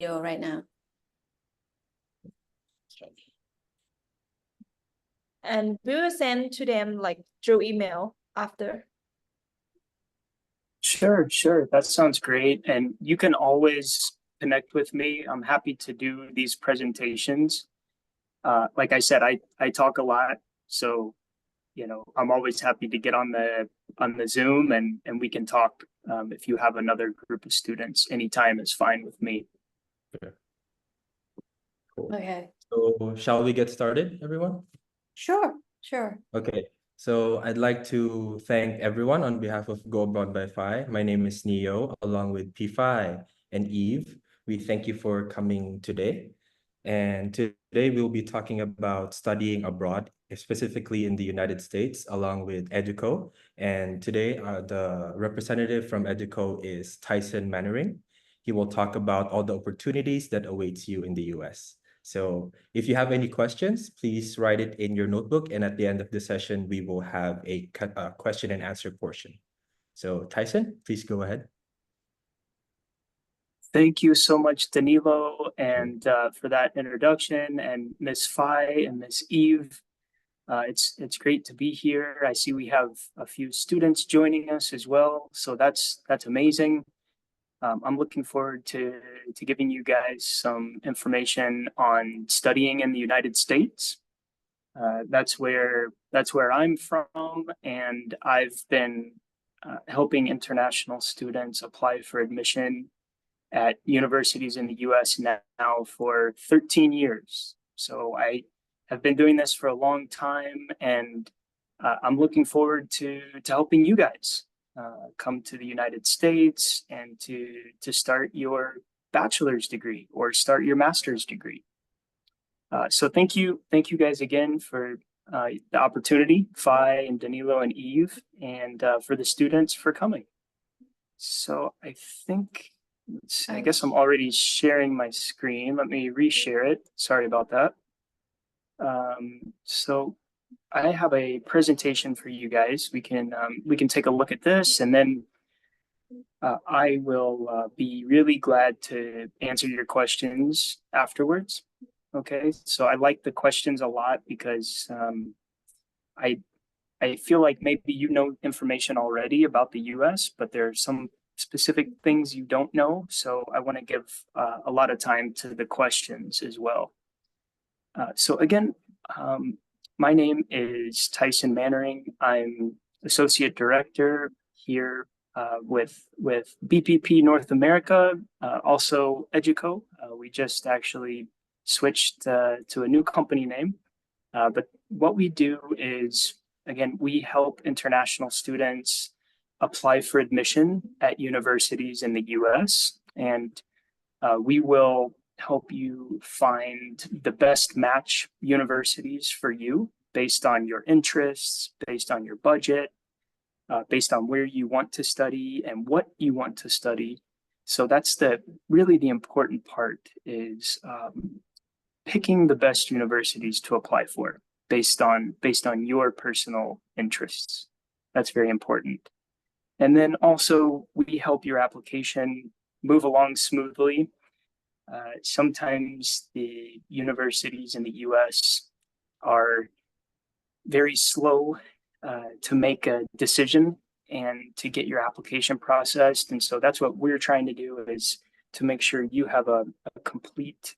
video right now. Okay. And we will send to them like through email after. Sure. That sounds great. And you can always connect with me. I'm happy to do these presentations. Like I said, I talk a lot, so I'm always happy to get on the Zoom and we can talk. If you have another group of students, anytime is fine with me. Okay. Cool. Okay. So shall we get started, everyone? Sure. Okay. So I'd like to thank everyone on behalf of Go Abroad by Fai. My name is Neo, along with Fai and Eve. We thank you for coming today. And today we'll be talking about studying abroad, specifically in the United States, along with EduCo. And today the representative from EduCo is Tyson Manering. He will talk about all the opportunities that awaits you in the US. So if you have any questions, please write it in your notebook. And at the end of the session, we will have a question and answer portion. So Tyson, please go ahead. Thank you so much, Danilo, and for that introduction, and Miss Fai and Miss Eve. It's great to be here. I see we have a few students joining us as well, so that's amazing. I'm looking forward to giving you guys some information on studying in the United States. That's where I'm from, and I've been helping international students apply for admission at universities in the U.S. now for 13 years. So I have been doing this for a long time, and I'm looking forward to helping you guys come to the United States and to start your bachelor's degree or start your master's degree. So thank you guys again for the opportunity, Fai and Danilo and Eve, and for the students for coming. So I think, let's see, I guess I'm already sharing my screen. Let me reshare it. Sorry about that. So I have a presentation for you guys. We can take a look at this, and then I will be really glad to answer your questions afterwards. Okay, so I like the questions a lot because I feel like maybe you know information already about the U.S., but there are some specific things you don't know. So I want to give a lot of time to the questions as well. So again, my name is Tyson Manering. I'm Associate Director here with BPP North America, also EduCo. We just actually switched to a new company name. But what we do is, again, we help international students apply for admission at universities in the US, and we will help you find the best match universities for you based on your interests, based on your budget, based on where you want to study and what you want to study. So that's really the important part is picking the best universities to apply for based on your personal interests. That's very important. And then also we help your application move along smoothly. Sometimes the universities in the US are very slow to make a decision and to get your application processed. And so that's what we're trying to do, is to make sure you have a complete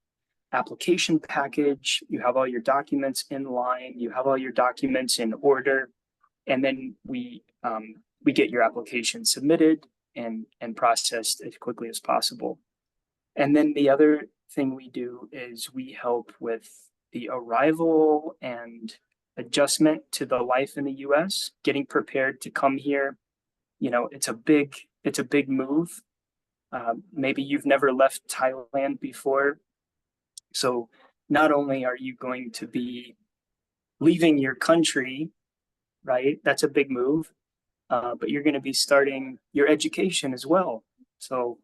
application package, you have all your documents in line, you have all your documents in order, and then we get your application submitted and processed as quickly as possible. And then the other thing we do is we help with the arrival and adjustment to the life in the US, getting prepared to come here. It's a big move. Maybe you've never left Thailand before. So not only are you going to be leaving your country, right? That's a big move. But you're going to be starting your education as well. So,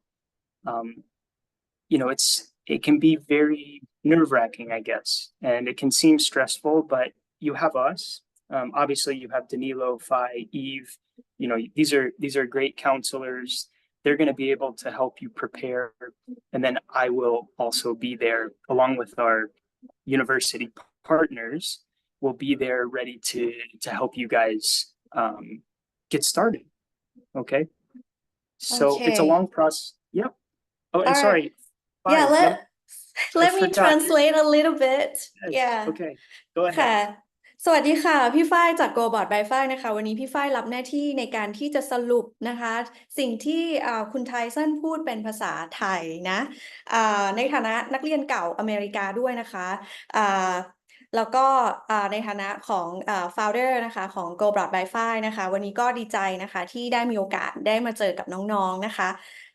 it can be very nerve-wracking, I guess, and it can seem stressful, but you have us. Obviously, you have Danilo, Fai, Eve. These are great counselors. they're going to be able to help you prepare. And then I will also be there along with our university partners. Will be there ready to help you guys get started. Okay. So it's a Okay. long process. Yep. Oh, and All right. sorry. Yeah, Fai, let me forgot. translate a little bit. Yes. Yeah. Okay. Go ค่ะ ahead. สวัสดีค่ะ พี่ฝ้ายจาก Go Board by ฝ้ายนะคะ วันนี้พี่ฝ้ายรับหน้าที่ในการที่จะสรุปนะคะ สิ่งที่คุณไทสันพูดเป็นภาษาไทยนะในฐานะนักเรียนเก่าอเมริกาด้วยนะคะแล้วก็ในฐานะของfounder นะคะของ Go Board by ฝ้ายนะคะ วันนี้ก็ดีใจนะคะที่ได้มีโอกาสได้มาเจอกับน้องๆนะคะ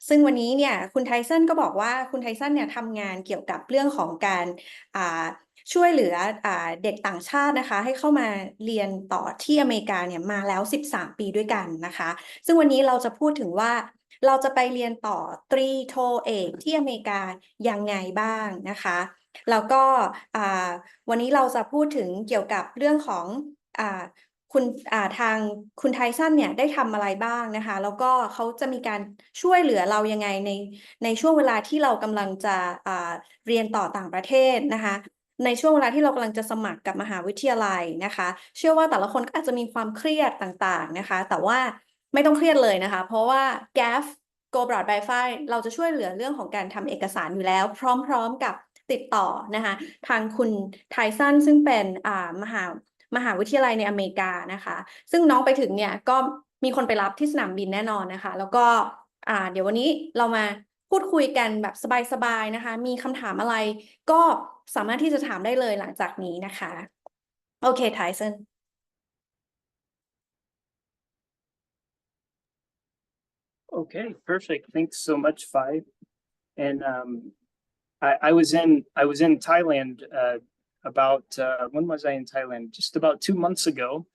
ซึ่งวันนี้เนี่ยคุณไทสันก็บอกว่าคุณไทสันเนี่ยทำงานเกี่ยวกับเรื่องของการช่วยเหลือเด็กต่างชาตินะคะให้เข้ามาเรียนต่อที่อเมริกาเนี่ยมาแล้ว13 ปีด้วยกันนะคะซึ่งวันนี้เราจะพูดถึงว่าเราจะไปเรียนต่อตรีโทเอกที่อเมริกายังไงบ้างนะคะแล้วก็วันนี้เราจะพูดถึงเกี่ยวกับเรื่องของคุณทางคุณไทสันเนี่ยได้ทำอะไรบ้างนะคะแล้วก็เขาจะมีการช่วยเหลือเรายังไงในช่วงเวลาที่เรากำลังจะเรียนต่อต่างประเทศนะคะในช่วงเวลาที่เรากำลังจะสมัครกับมหาวิทยาลัยนะคะเชื่อว่าแต่ละคนก็อาจจะมีความเครียดต่างๆนะคะแต่ว่าไม่ต้องเครียดเลยนะคะเพราะว่า GAF Go Broad by Fai เราจะช่วยเหลือเรื่องของการทำเอกสารอยู่แล้วพร้อมๆกับติดต่อนะคะทางคุณไทสันซึ่งเป็นมหาวิทยาลัยในอเมริกานะคะซึ่งน้องไปถึงเนี่ยก็มีคนไปรับที่สนามบินแน่นอนนะคะแล้วก็เดี๋ยววันนี้เรามาพูดคุยกันแบบสบายๆนะคะมีคำถามอะไรก็สามารถที่จะถามได้เลยหลังจากนี้นะคะโอเคไทสัน Okay, perfect. Thanks so much, Fai. And I was in Thailand about when was I in Thailand? Just about 2 months ago.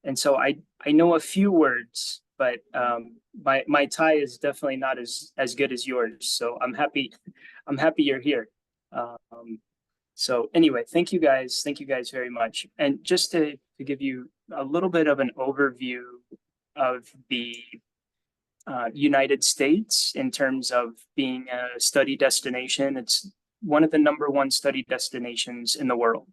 And so I know a few words, but my Thai is definitely not as good as yours. So I'm happy you're here. So anyway, thank you guys very much. And just to give you a little bit of an overview of the United States in terms of being a study destination, it's one of the #1 study destinations in the world.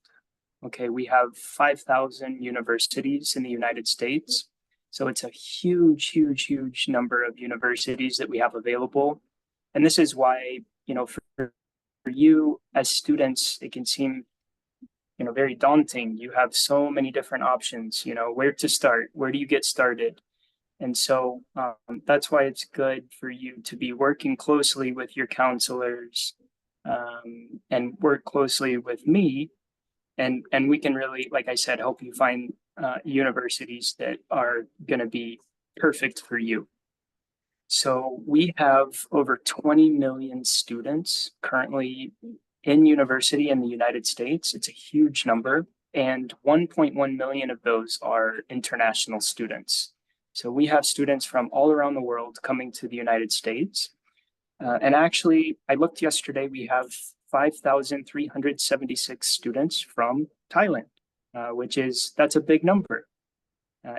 Okay, we have 5,000 universities in the United States. So it's a huge number of universities that we have available. And this is why, for you as students, it can seem, very daunting. You have so many different options, where to start, where do you get started? And so that's why it's good for you to be working closely with your counselors and work closely with me. And we can really, like I said, help you find universities that are going to be perfect for you. So we have over 20 million students currently in university in the United States. It's a huge number. And 1.1 million of those are international students. So we have students from all around the world coming to the United States. And actually, I looked yesterday, we have 5,376 students from Thailand, that's a big number.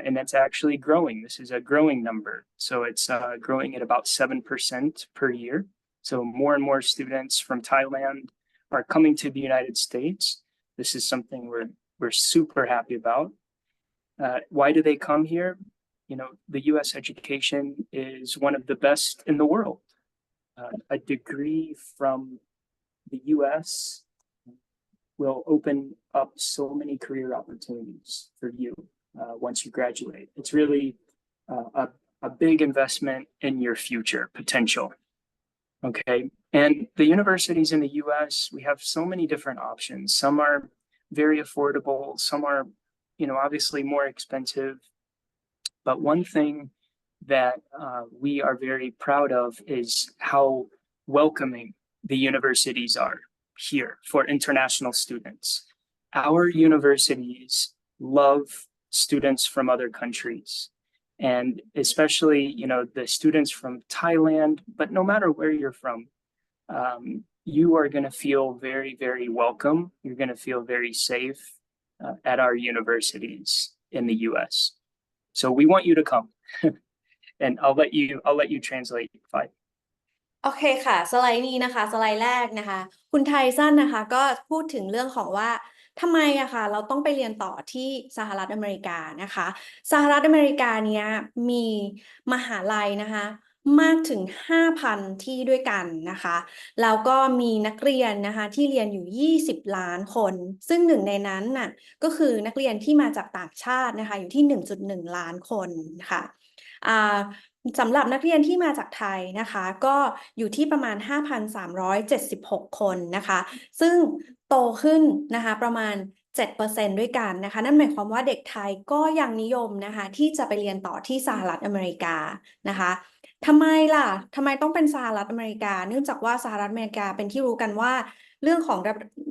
And that's actually growing. This is a growing number. So it's growing at about 7% per year. So more and more students from Thailand are coming to the United States. This is something we're super happy about. Why do they come here? The U.S. education is one of the best in the world. A degree from the U.S. will open up so many career opportunities for you once you graduate. It's really a big investment in your future potential. Okay. And the universities in the U.S., we have so many different options. Some are very affordable. Some are, obviously more expensive. But one thing that we are very proud of is how welcoming the universities are here for international students. Our universities love students from other countries. And especially, the students from Thailand, but no matter where you're from, you are going to feel very, very welcome. You're going to feel very safe at our universities in the U.S. So we want you to come. and I'll let you translate. Fine. โอเคค่ะสไลด์นี้นะคะสไลด์แรกนะคะคุณไทสันนะคะก็พูดถึงเรื่องของว่าทำไมอะค่ะเราต้องไปเรียนต่อที่สหรัฐอเมริกานะคะสหรัฐอเมริกาเนี้ยมีมหาลัยนะคะมากถึง 5,000 ที่ด้วยกันนะคะแล้วก็มีนักเรียนนะคะที่เรียนอยู่20 ล้านคนซึ่งหนึ่งในนั้นน่ะก็คือนักเรียนที่มาจากต่างชาตินะคะอยู่ที่ 1.1 ล้านคนค่ะสำหรับนักเรียนที่มาจากไทยนะคะก็อยู่ที่ประมาณ 5,376 คนนะคะซึ่งโตขึ้นนะคะประมาณ 7%ด้วยกันนะคะนั่นหมายความว่าเด็กไทยก็ยังนิยมนะคะที่จะไปเรียนต่อที่สหรัฐอเมริกานะคะทำไมล่ะทำไมต้องเป็นสหรัฐอเมริกาเนื่องจากว่าสหรัฐอเมริกาเป็นที่รู้กันว่าเรื่องของ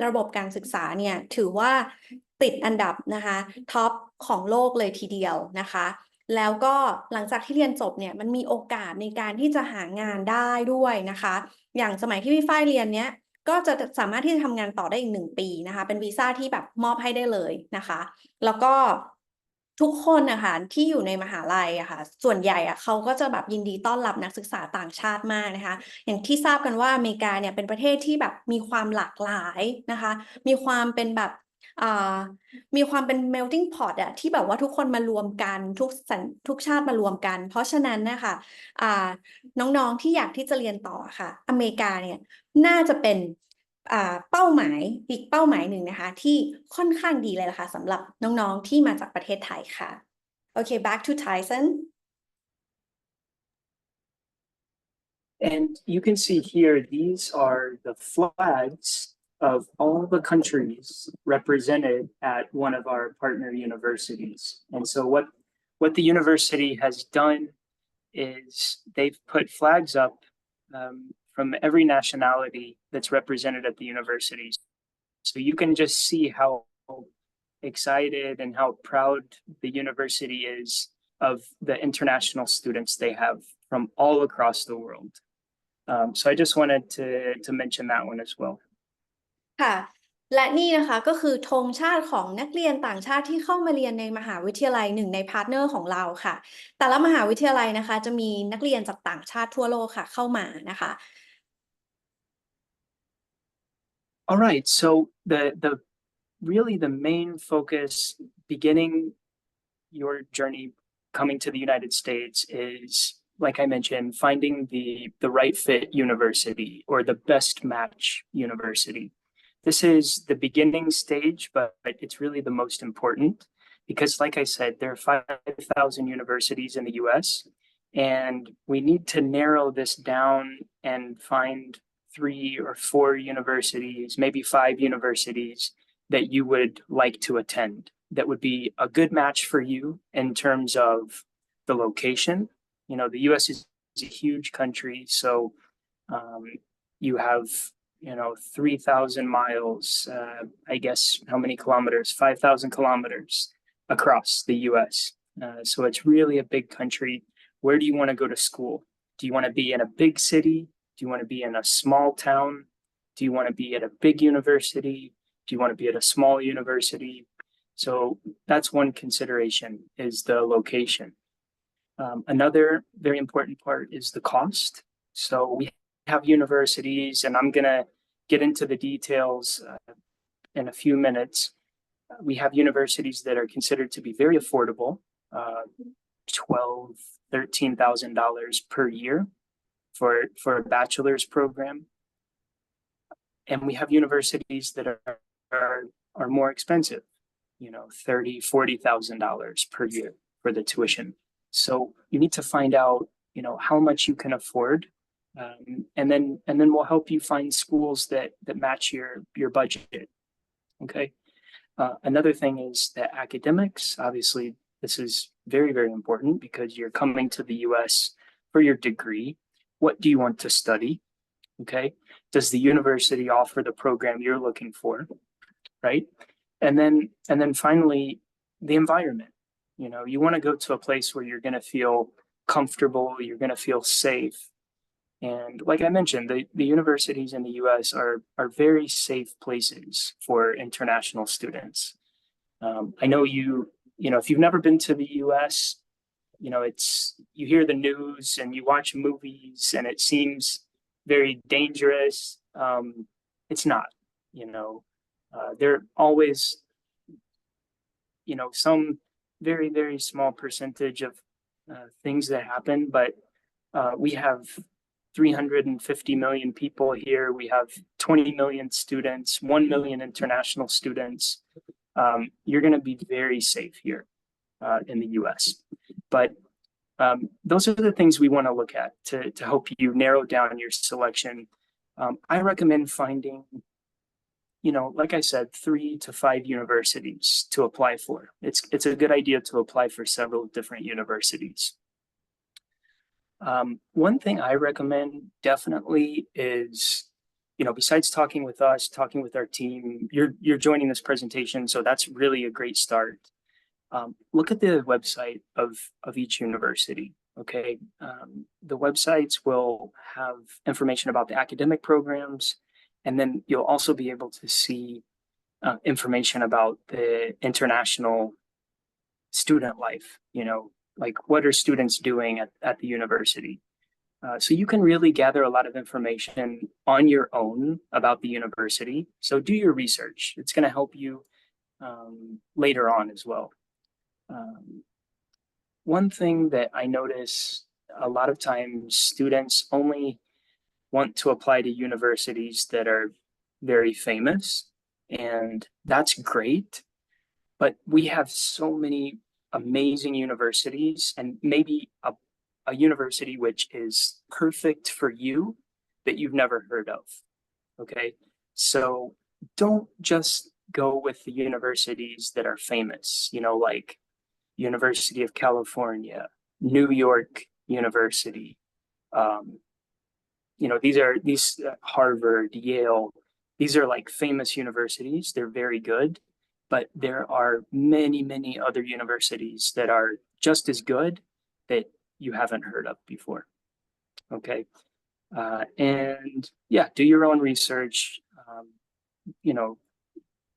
ระบบการศึกษาเนี่ยถือว่าติดอันดับนะคะท็อปของโลกเลยทีเดียวนะคะแล้วก็หลังจากที่เรียนจบเนี่ยมันมีโอกาสในการที่จะหางานได้ด้วยนะคะอย่างสมัยที่พี่ฝ้ายเรียนเนี้ยก็จะสามารถที่จะทำงานต่อได้อีก1 ปีนะคะเป็นวีซ่าที่แบบมอบให้ได้เลยนะคะแล้วก็ทุกคนนะคะที่อยู่ในมหาลัยอะค่ะส่วนใหญ่อะเขาก็จะแบบยินดีต้อนรับนักศึกษาต่างชาติมากนะคะอย่างที่ทราบกันว่าอเมริกาเนี่ยเป็นประเทศที่แบบมีความหลากหลายนะคะมีความเป็นแบบมีความเป็น melting pot อะที่แบบว่าทุกคนมารวมกันทุกชาติมารวมกันเพราะฉะนั้นนะคะน้องๆที่อยากที่จะเรียนต่อค่ะอเมริกาเนี่ยน่าจะเป็นเป้าหมายอีกเป้าหมายหนึ่งนะคะที่ค่อนข้างดีเลยล่ะค่ะสำหรับน้องๆที่มาจากประเทศไทยค่ะโอเค back to Tyson And you can see here, these are the flags of all the countries represented at one of our partner universities. And so what the university has done is they've put flags up from every nationality that's represented at the universities. So you can just see how excited and how proud the university is of the international students they have from all across the world. So I just wanted to mention that one as well. ค่ะและนี่นะคะก็คือธงชาติของนักเรียนต่างชาติที่เข้ามาเรียนในมหาวิทยาลัยหนึ่งในพาร์ทเนอร์ของเราค่ะแต่ละมหาวิทยาลัยนะคะจะมีนักเรียนจากต่างชาติทั่วโลกค่ะเข้ามานะคะ All right, so the really the main focus beginning your journey coming to the United States is, like I mentioned, finding the right fit university or the best match university. This is the beginning stage, but it's really the most important because, like I said, there are 5,000 universities in the US, and we need to narrow this down and find 3 or 4 universities, maybe 5 universities that you would like to attend that would be a good match for you in terms of the location. You know, the US is a huge country, so you have 3,000 miles, I guess, how many kilometers? 5,000 kilometers across the US. So it's really a big country. Where do you want to go to school? Do you want to be in a big city? Do you want to be in a small town? Do you want to be at a big university? Do you want to be at a small university? So that's one consideration, is the location. Another very important part is the cost. So we have universities, and I'm going to get into the details in a few minutes. We have universities that are considered to be very affordable, $12,000, $13,000 per year for a bachelor's program. And we have universities that are more expensive, $30,000, $40,000 per year for the tuition. So you need to find out, how much you can afford, and then we'll help you find schools that match your budget. Okay. Another thing is that academics, obviously, this is very, very important because you're coming to the US for your degree. What do you want to study? Okay. Does the university offer the program you're looking for? Right. And then finally, the environment. You want to go to a place where you're going to feel comfortable, you're going to feel safe. And like I mentioned, the universities in the US are very safe places for international students. I know if you've never been to the US, you hear the news and you watch movies and it seems very dangerous. It's not, there are always, some very, very small percentage of things that happen, but we have 350 million people here. We have 20 million students, 1 million international students. You're going to be very safe here in the U.S. But those are the things we want to look at to help you narrow down your selection. I recommend finding, like I said, 3 to 5 universities to apply for. It's a good idea to apply for several different universities. One thing I recommend definitely is, besides talking with us, talking with our team, you're joining this presentation, so that's really a great start. Look at the website of each university. Okay, the websites will have information about the academic programs, and then you'll also be able to see information about the international student life, like what are students doing at the university. So you can really gather a lot of information on your own about the university. So do your research. It's going to help you later on as well. One thing that I notice a lot of times, students only want to apply to universities that are very famous, and that's great. But we have so many amazing universities, and maybe a university which is perfect for you that you've never heard of. Okay, so don't just go with the universities that are famous, like University of California, New York University. These Harvard, Yale, these are like famous universities. They're very good, but there are many, many other universities that are just as good that you haven't heard of before. Okay. And yeah, do your own research,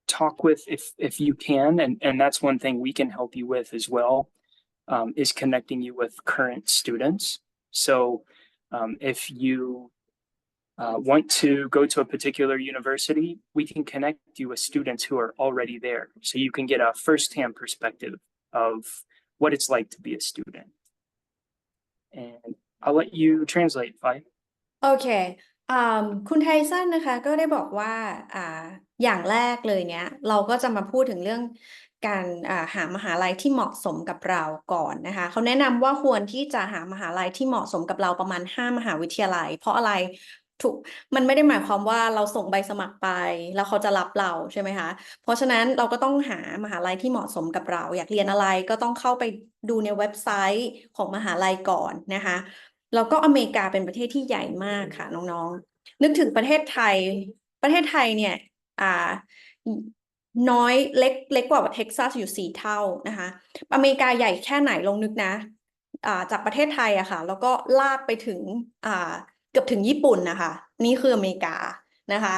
talk with, if you can, and that's one thing we can help you with as well, is connecting you with current students. So if you want to go to a particular university, we can connect you with students who are already there. So you can get a firsthand perspective of what it's like to be a student. And I'll let you translate, Fai. โอเคคุณไทสันนะคะก็ได้บอกว่าอย่างแรกเลยเนี่ยเราก็จะมาพูดถึงเรื่องการหามหาลัยที่เหมาะสมกับเราก่อนนะคะเขาแนะนำว่าควรที่จะหามหาลัยที่เหมาะสมกับเราประมาณ5 มหาวิทยาลัยเพราะอะไรมันไม่ได้หมายความว่าเราส่งใบสมัครไปแล้วเขาจะรับเราใช่ไหมคะเพราะฉะนั้นเราก็ต้องหามหาลัยที่เหมาะสมกับเราอยากเรียนอะไรก็ต้องเข้าไปดูในเว็บไซต์ของมหาลัยก่อนนะคะแล้วก็อเมริกาเป็นประเทศที่ใหญ่มากค่ะน้องๆนึกถึงประเทศไทยเนี่ยน้อยเล็กกว่าเท็กซัสอยู่4 เท่านะคะอเมริกาใหญ่แค่ไหนลองนึกนะจากประเทศไทยอะค่ะแล้วก็ลากไปถึงเกือบถึงญี่ปุ่นนะคะนี่คืออเมริกานะคะ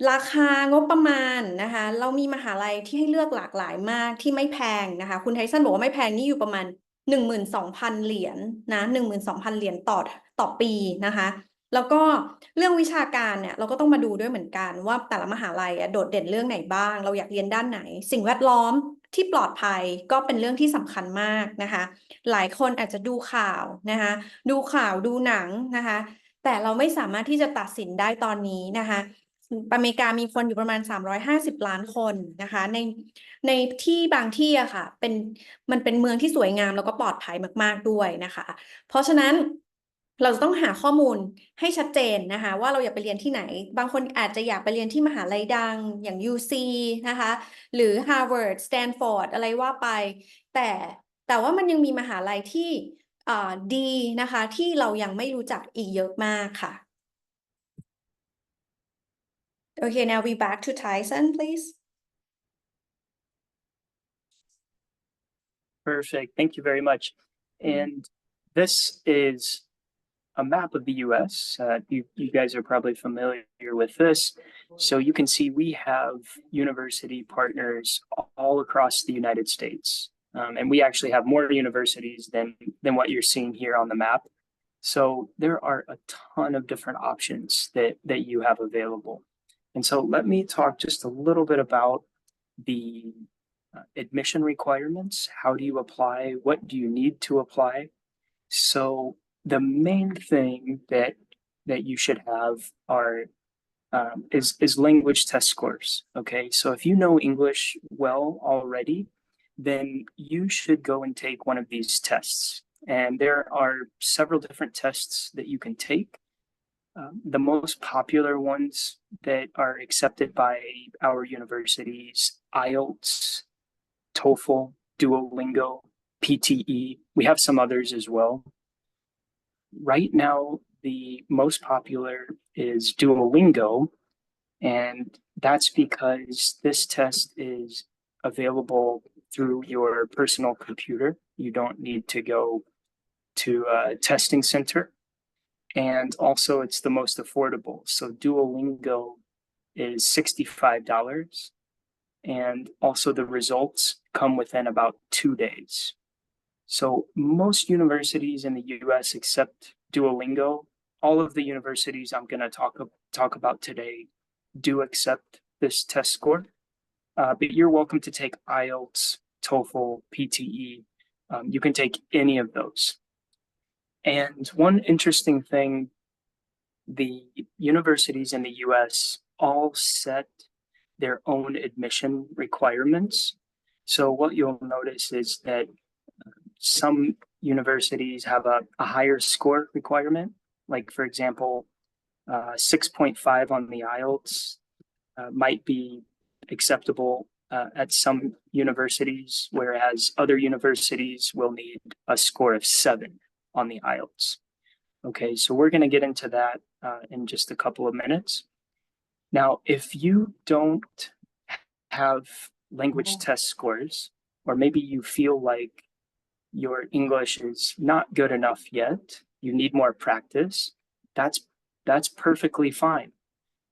ราคางบประมาณนะคะเรามีมหาลัยที่ให้เลือกหลากหลายมากที่ไม่แพงนะคะคุณไทสันบอกว่าไม่แพงนี่อยู่ประมาณ12,000 เหรียญนะ12,000 เหรียญต่อปีนะคะแล้วก็เรื่องวิชาการเนี่ยเราก็ต้องมาดูด้วยเหมือนกันว่าแต่ละมหาลัยโดดเด่นเรื่องไหนบ้างเราอยากเรียนด้านไหนสิ่งแวดล้อมที่ปลอดภัยก็เป็นเรื่องที่สำคัญมากนะคะหลายคนอาจจะดูข่าวนะคะดูหนังนะคะแต่เราไม่สามารถที่จะตัดสินได้ตอนนี้นะคะอเมริกามีคนอยู่ประมาณ350 ล้านคนนะคะในที่บางที่อะค่ะมันเป็นเมืองที่สวยงามแล้วก็ปลอดภัยมากๆด้วยนะคะเพราะฉะนั้นเราจะต้องหาข้อมูลให้ชัดเจนนะคะว่าเราอยากไปเรียนที่ไหนบางคนอาจจะอยากไปเรียนที่มหาลัยดังอย่าง U.S.A นะคะหรือ Harvard Stanford อะไรว่าไปแต่ว่ามันยังมีมหาลัยที่ดีนะคะที่เรายังไม่รู้จักอีกเยอะมากค่ะ Okay, now we back to Tyson, please. Perfect. Thank you very much. And this is a map of the U.S. You guys are probably familiar with this. So you can see we have university partners all across the United States. And we actually have more universities than what you're seeing here on the map. So there are a ton of different options that you have available. And so let me talk just a little bit about the admission requirements. How do you apply? What do you need to apply? So the main thing that you should have are is language test scores. Okay, so if you know English well already, then you should go and take one of these tests. And there are several different tests that you can take. The most popular ones that are accepted by our universities, IELTS, TOEFL, Duolingo, PTE. We have some others as well. Right now, the most popular is Duolingo, and that's because this test is available through your personal computer. You don't need to go to a testing center. And also, it's the most affordable. So Duolingo is $65. And also, the results come within about 2 days. So most universities in the U.S. accept Duolingo. All of the universities I'm going to talk about today do accept this test score. But you're welcome to take IELTS, TOEFL, PTE. You can take any of those. And one interesting thing, the universities in the U.S. all set their own admission requirements. So what you'll notice is that some universities have a higher score requirement. Like, for example, 6.5 on the IELTS might be acceptable at some universities, whereas other universities will need a score of 7 on the IELTS. Okay, so we're going to get into that in just a couple of minutes. Now, if you don't have language test scores, or maybe you feel like your English is not good enough yet, you need more practice, that's perfectly fine,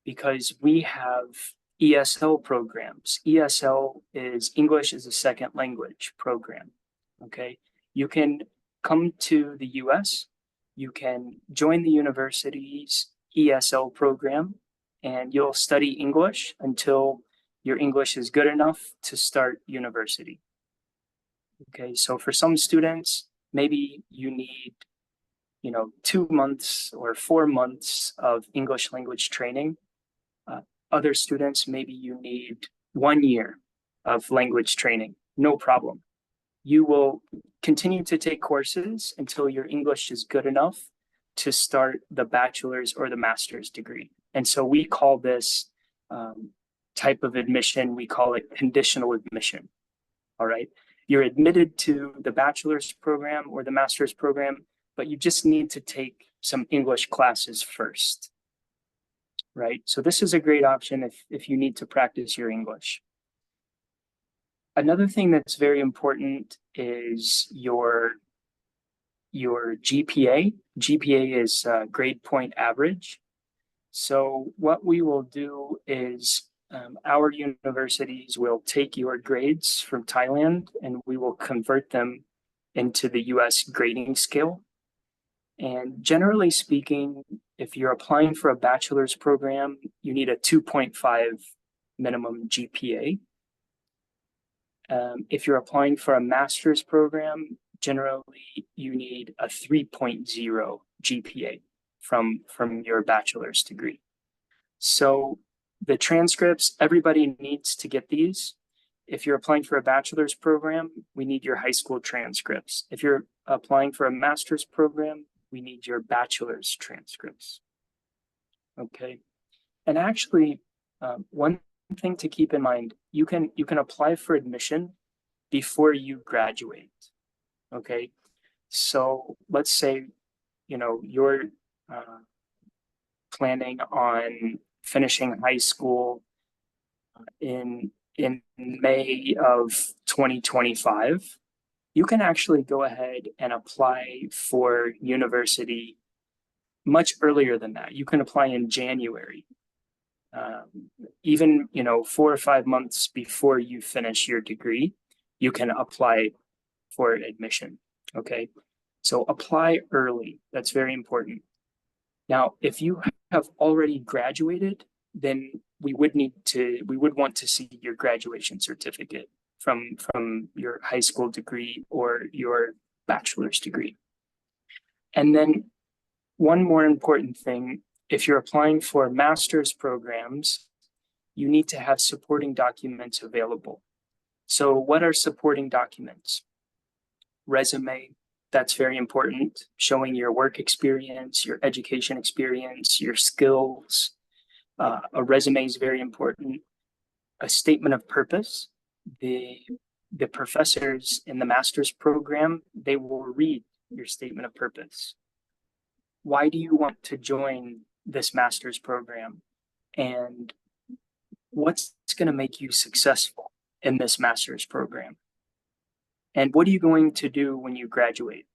because we have ESL programs. ESL is English as a Second Language program. Okay, you can come to the US, you can join the university's ESL program, and you'll study English until your English is good enough to start university. Okay, so for some students, maybe you need, 2 months or 4 months of English language training. Other students, maybe you need 1 year of language training. No problem. You will continue to take courses until your English is good enough to start the bachelor's or the master's degree. And so we call this type of admission, we call it conditional admission. All right. You're admitted to the bachelor's program or the master's program, but you just need to take some English classes first. Right. So this is a great option if you need to practice your English. Another thing that's very important is your GPA. GPA is grade point average. So what we will do is our universities will take your grades from Thailand and we will convert them into the US grading scale. And generally speaking, if you're applying for a bachelor's program, you need a 2.5 minimum GPA. If you're applying for a master's program, generally you need a 3.0 GPA from your bachelor's degree. So the transcripts, everybody needs to get these. If you're applying for a bachelor's program, we need your high school transcripts. If you're applying for a master's program, we need your bachelor's transcripts. Okay. And actually, one thing to keep in mind, you can apply for admission before you graduate. Okay. So let's say, you're planning on finishing high school in May of 2025. You can actually go ahead and apply for university much earlier than that. You can apply in January, even 4 or 5 months before you finish your degree. You can apply for admission. Okay, so apply early. That's very important. Now, if you have already graduated, then we would want to see your graduation certificate from your high school degree or your bachelor's degree. And then one more important thing, if you're applying for master's programs, you need to have supporting documents available. So what are supporting documents? Resume, that's very important, showing your work experience, your education experience, your skills. A resume is very important. A statement of purpose. The professors in the master's program, they will read your statement of purpose. Why do you want to join this master's program? And what's going to make you successful in this master's program? And what are you going to do when you graduate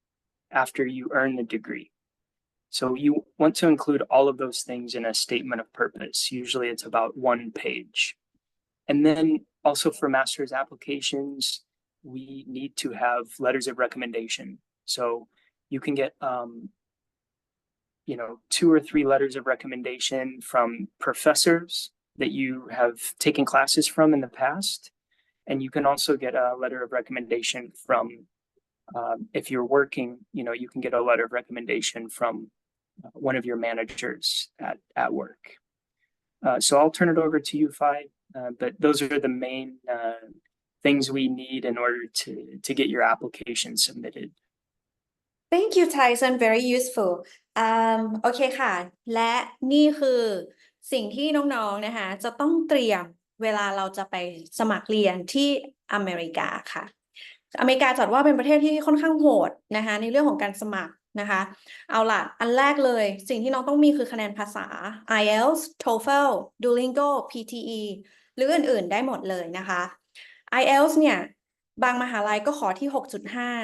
after you earn the degree? So you want to include all of those things in a statement of purpose. Usually it's about 1 page. And then also for master's applications, we need to have letters of recommendation. So you can get 2 or 3 letters of recommendation from professors that you have taken classes from in the past. And you can also get a letter of recommendation from, if you're working, you can get a letter of recommendation from one of your managers at work. So I'll turn it over to you, Fai. But those are the main things we need in order to get your application submitted. Thank you, Tyson. Very useful. โอเคค่ะ และนี่คือสิ่งที่น้องๆ นะคะจะต้องเตรียมเวลาเราจะไปสมัครเรียนที่อเมริกาค่ะ อเมริกาจัดว่าเป็นประเทศที่ค่อนข้างโหดนะคะในเรื่องของการสมัครนะคะ เอาล่ะ อันแรกเลยสิ่งที่น้องต้องมีคือคะแนนภาษา IELTS TOEFL Duolingo PTE หรืออื่นๆ ได้หมดเลยนะคะ IELTS เนี่ยบางมหาลัยก็ขอที่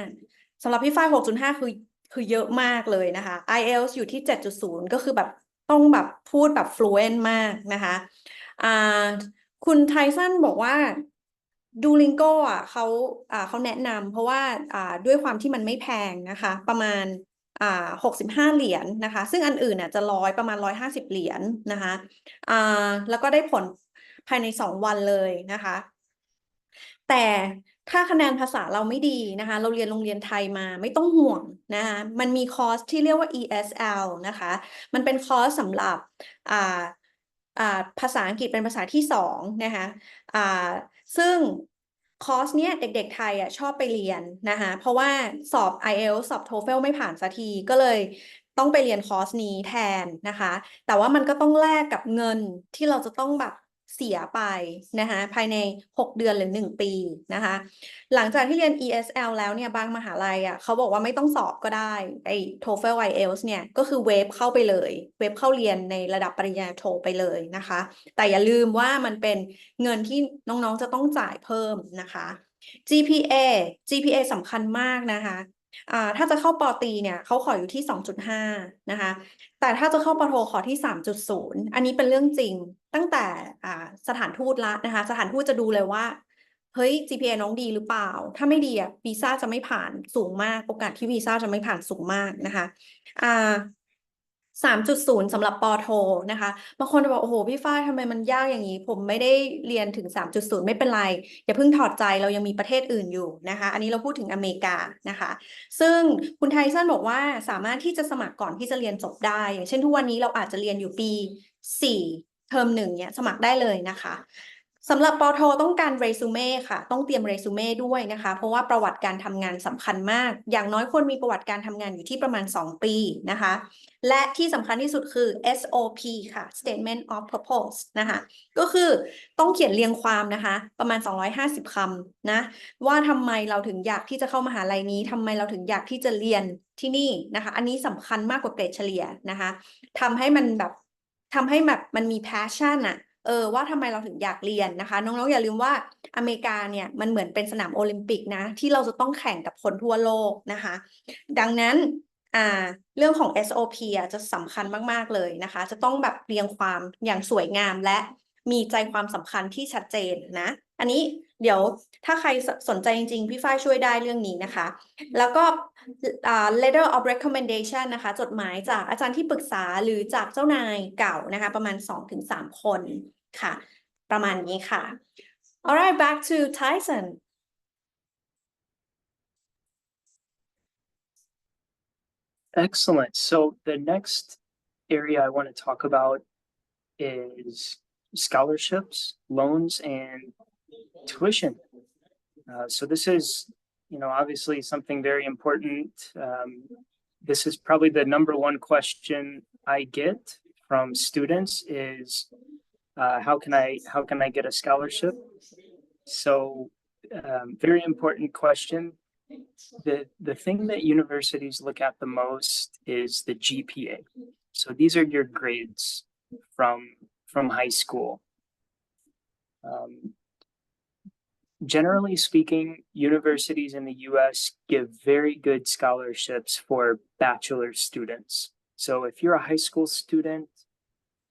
6.5 สำหรับพี่ฝ้าย 6.5 คือเยอะมากเลยนะคะ IELTS อยู่ที่ 7.0 ก็คือแบบต้องแบบพูดแบบ fluent มากนะคะคุณไทสันบอกว่า Duolingo เขาแนะนำเพราะว่าด้วยความที่มันไม่แพงนะคะประมาณ65 เหรียญนะคะซึ่งอันอื่นจะประมาณ 150 เหรียญนะคะแล้วก็ได้ผลภายใน 2 วันเลยนะคะแต่ถ้าคะแนนภาษาเราไม่ดีนะคะเราเรียนโรงเรียนไทยมาไม่ต้องห่วงนะคะมันมีคอร์สที่เรียกว่า ESL นะคะมันเป็นคอร์สสำหรับภาษาอังกฤษเป็นภาษาที่2นะคะซึ่งคอร์สเนี้ยเด็กๆไทยชอบไปเรียนนะคะเพราะว่าสอบ IELTS สอบ TOEFL ไม่ผ่านสักทีก็เลยต้องไปเรียนคอร์สนี้แทนนะคะแต่ว่ามันก็ต้องแลกกับเงินที่เราจะต้องแบบเสียไปนะคะภายใน6 เดือนหรือ1 ปีนะคะหลังจากที่เรียน ESL แล้วเนี่ยบางมหาลัยเขาบอกว่าไม่ต้องสอบก็ได้ไอ้ TOEFL IELTS เนี่ยก็คือเวฟเข้าไปเลยเวฟเข้าเรียนในระดับปริญญาโทไปเลยนะคะแต่อย่าลืมว่ามันเป็นเงินที่น้องๆจะต้องจ่ายเพิ่มนะคะ GPA สำคัญมากนะคะถ้าจะเข้าป.ตรีเนี่ยเขาขออยู่ที่ 2.5 นะคะแต่ถ้าจะเข้าป.โทขอที่ 3.0 อันนี้เป็นเรื่องจริงตั้งแต่สถานทูตละนะคะสถานทูตจะดูเลยว่าเฮ้ย GPA น้องดีหรือเปล่าถ้าไม่ดีวีซ่าจะไม่ผ่านสูงมากโอกาสที่วีซ่าจะไม่ผ่านสูงมากนะคะ3.0 สำหรับป.โทนะคะบางคนจะบอกโอ้โหพี่ฝ้ายทำไมมันยากอย่างนี้ผมไม่ได้เรียนถึง 3.0 ไม่เป็นไรอย่าเพิ่งถอดใจเรายังมีประเทศอื่นอยู่นะคะอันนี้เราพูดถึงอเมริกานะคะซึ่งคุณไทสันบอกว่าสามารถที่จะสมัครก่อนที่จะเรียนจบได้อย่างเช่นทุกวันนี้เราอาจจะเรียนอยู่ปี 4 เทอม 1เนี่ยสมัครได้เลยนะคะสำหรับป.โทต้องการเรซูเม่ค่ะต้องเตรียมเรซูเม่ด้วยนะคะเพราะว่าประวัติการทำงานสำคัญมากอย่างน้อยควรมีประวัติการทำงานอยู่ที่ประมาณ 2 ปีนะคะและที่สำคัญที่สุดคือ SOP ค่ะ Statement of Purpose นะคะก็คือต้องเขียนเรียงความนะคะประมาณ250 คำนะว่าทำไมเราถึงอยากที่จะเข้ามหาลัยนี้ทำไมเราถึงอยากที่จะเรียนที่นี่นะคะอันนี้สำคัญมากกว่าเกรดเฉลี่ยนะคะทำให้แบบมันมี passion ว่าทำไมเราถึงอยากเรียนนะคะน้องๆอย่าลืมว่าอเมริกาเนี่ยมันเหมือนเป็นสนามโอลิมปิกนะที่เราจะต้องแข่งกับคนทั่วโลกนะคะดังนั้นเรื่องของ SOP จะสำคัญมากๆเลยนะคะจะต้องแบบเรียงความอย่างสวยงามและมีใจความสำคัญที่ชัดเจนนะอันนี้ เดี๋ยวถ้าใครสนใจจริงๆพี่ฝ้ายช่วยได้เรื่องนี้นะคะแล้วก็letter of recommendation นะคะจดหมายจากอาจารย์ที่ปรึกษาหรือจากเจ้านายเก่านะคะประมาณ 2-3 คนค่ะประมาณนี้ค่ะ alright back to Tyson Excellent. So the next area I want to talk about is scholarships, loans, and tuition. So this is, obviously something very important. This is probably the number one question I get from students is, how can I get a scholarship? So, very important question. The thing that universities look at the most is the GPA. So these are your grades from high school. Generally speaking, universities in the U.S. give very good scholarships for bachelor students. So if you're a high school student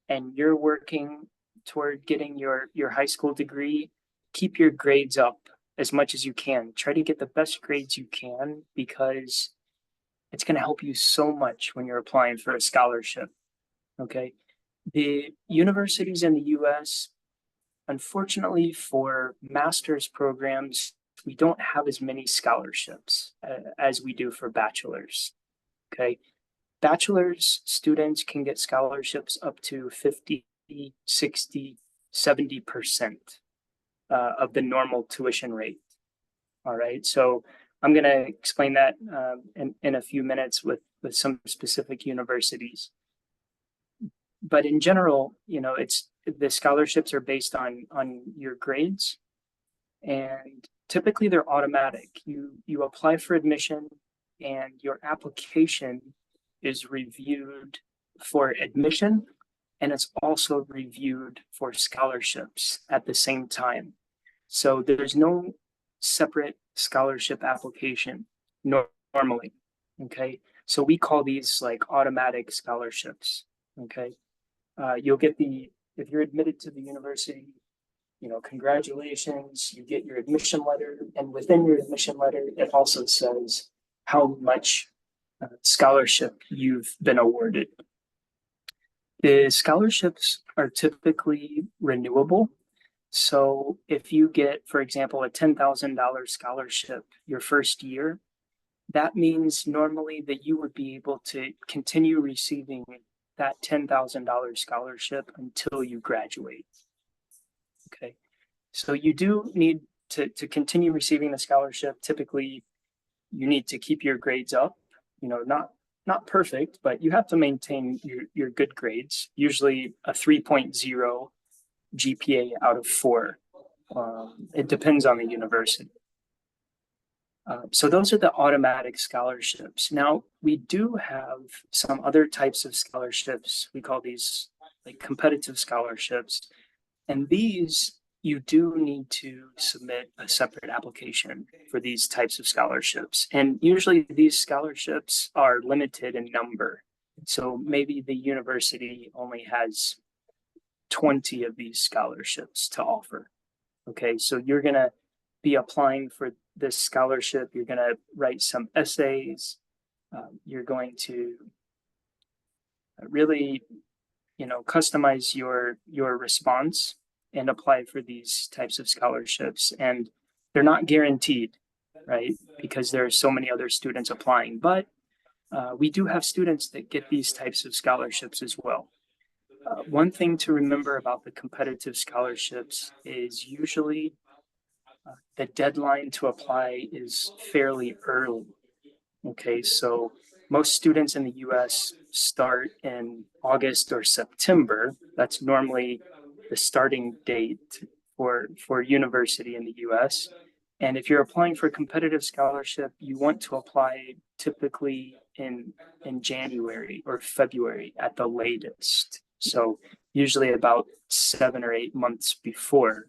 and you're working toward getting your high school degree, keep your grades up as much as you can. Try to get the best grades you can because it's going to help you so much when you're applying for a scholarship. Okay. The universities in the US, unfortunately, for master's programs, we don't have as many scholarships as we do for bachelor's. Okay. Bachelor's students can get scholarships up to 50, 60, 70% of the normal tuition rate. All right. So I'm going to explain that in a few minutes with some specific universities. But in general, it's the scholarships are based on your grades, and typically they're automatic. You apply for admission, and your application is reviewed for admission, and it's also reviewed for scholarships at the same time. So there's no separate scholarship application normally. Okay. So we call these like automatic scholarships. Okay. You'll get if you're admitted to the university, congratulations, you get your admission letter. And within your admission letter, it also says how much scholarship you've been awarded. The scholarships are typically renewable. So if you get, for example, a $10,000 scholarship your first year, that means normally that you would be able to continue receiving that $10,000 scholarship until you graduate. Okay. So you do need to continue receiving the scholarship. Typically, you need to keep your grades up, not perfect, but you have to maintain your good grades, usually a 3.0 GPA out of 4. It depends on the university. So those are the automatic scholarships. Now, we do have some other types of scholarships. We call these like competitive scholarships. And these, you do need to submit a separate application for these types of scholarships. And usually these scholarships are limited in number. So maybe the university only has 20 of these scholarships to offer. Okay, so you're going to be applying for this scholarship. You're going to write some essays. You're going to really, customize your response and apply for these types of scholarships. And they're not guaranteed, right? Because there are so many other students applying. But we do have students that get these types of scholarships as well. One thing to remember about the competitive scholarships is usually the deadline to apply is fairly early. Okay, so most students in the US start in August or September. That's normally the starting date for university in the US. And if you're applying for a competitive scholarship, you want to apply typically in January or February at the latest. So usually about 7 or 8 months before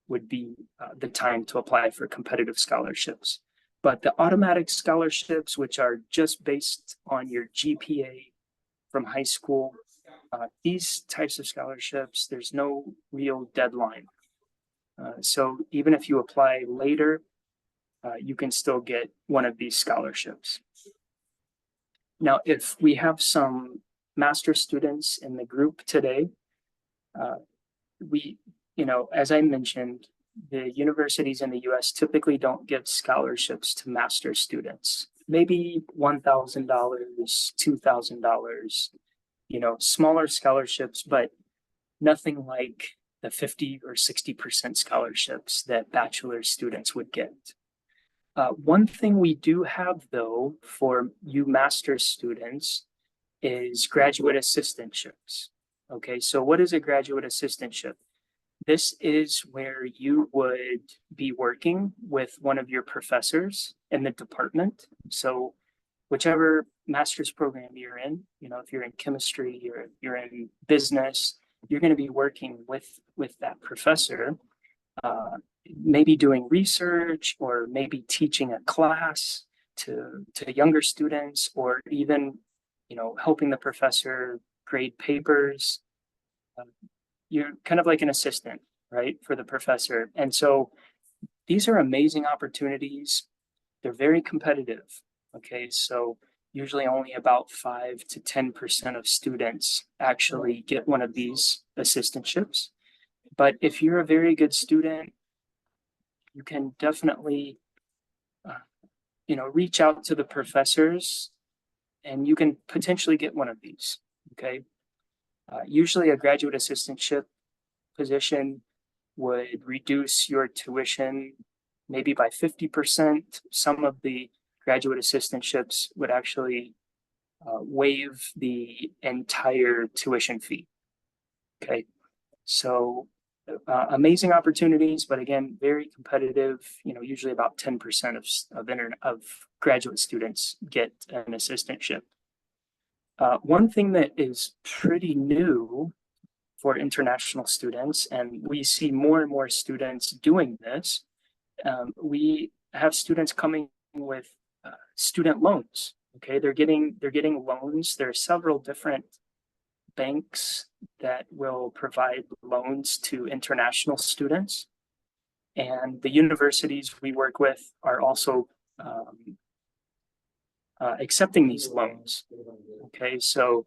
would be the time to apply for competitive scholarships. But the automatic scholarships, which are just based on your GPA from high school, these types of scholarships, there's no real deadline. So even if you apply later, you can still get one of these scholarships. Now, if we have some master's students in the group today, as I mentioned, the universities in the US typically don't give scholarships to master's students. Maybe $1,000, $2,000, smaller scholarships, but nothing like the 50 or 60% scholarships that bachelor students would get. One thing we do have, though, for you master's students is graduate assistantships. Okay, so what is a graduate assistantship? This is where you would be working with one of your professors in the department. So whichever master's program you're in, if you're in chemistry, you're in business, you're going to be working with that professor, maybe doing research or maybe teaching a class to younger students, or even helping the professor grade papers. You're kind of like an assistant, right, for the professor. And so these are amazing opportunities. They're very competitive. Okay, so usually only about 5 to 10% of students actually get one of these assistantships. But if you're a very good student, you can definitely, reach out to the professors and you can potentially get one of these. Okay. Usually a graduate assistantship position would reduce your tuition maybe by 50%. Some of the graduate assistantships would actually waive the entire tuition fee. Okay, so amazing opportunities, but again, very competitive. Usually about 10% of graduate students get an assistantship. One thing that is pretty new for international students, and we see more and more students doing this, we have students coming with student loans. Okay, they're getting loans. There are several different banks that will provide loans to international students, and the universities we work with are also accepting these loans. Okay, so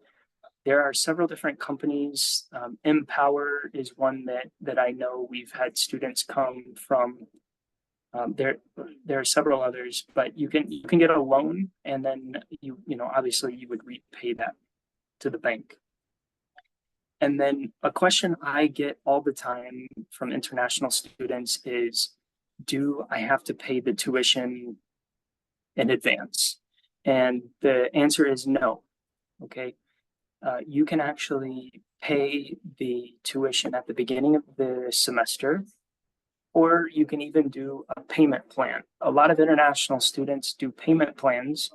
there are several different companies. Empower is one that I know we've had students come from. There are several others, but you can get a loan, and then obviously you would repay that to the bank. And then a question I get all the time from international students is, do I have to pay the tuition in advance? And the answer is no. Okay. You can actually pay the tuition at the beginning of the semester, or you can even do a payment plan. A lot of international students do payment plans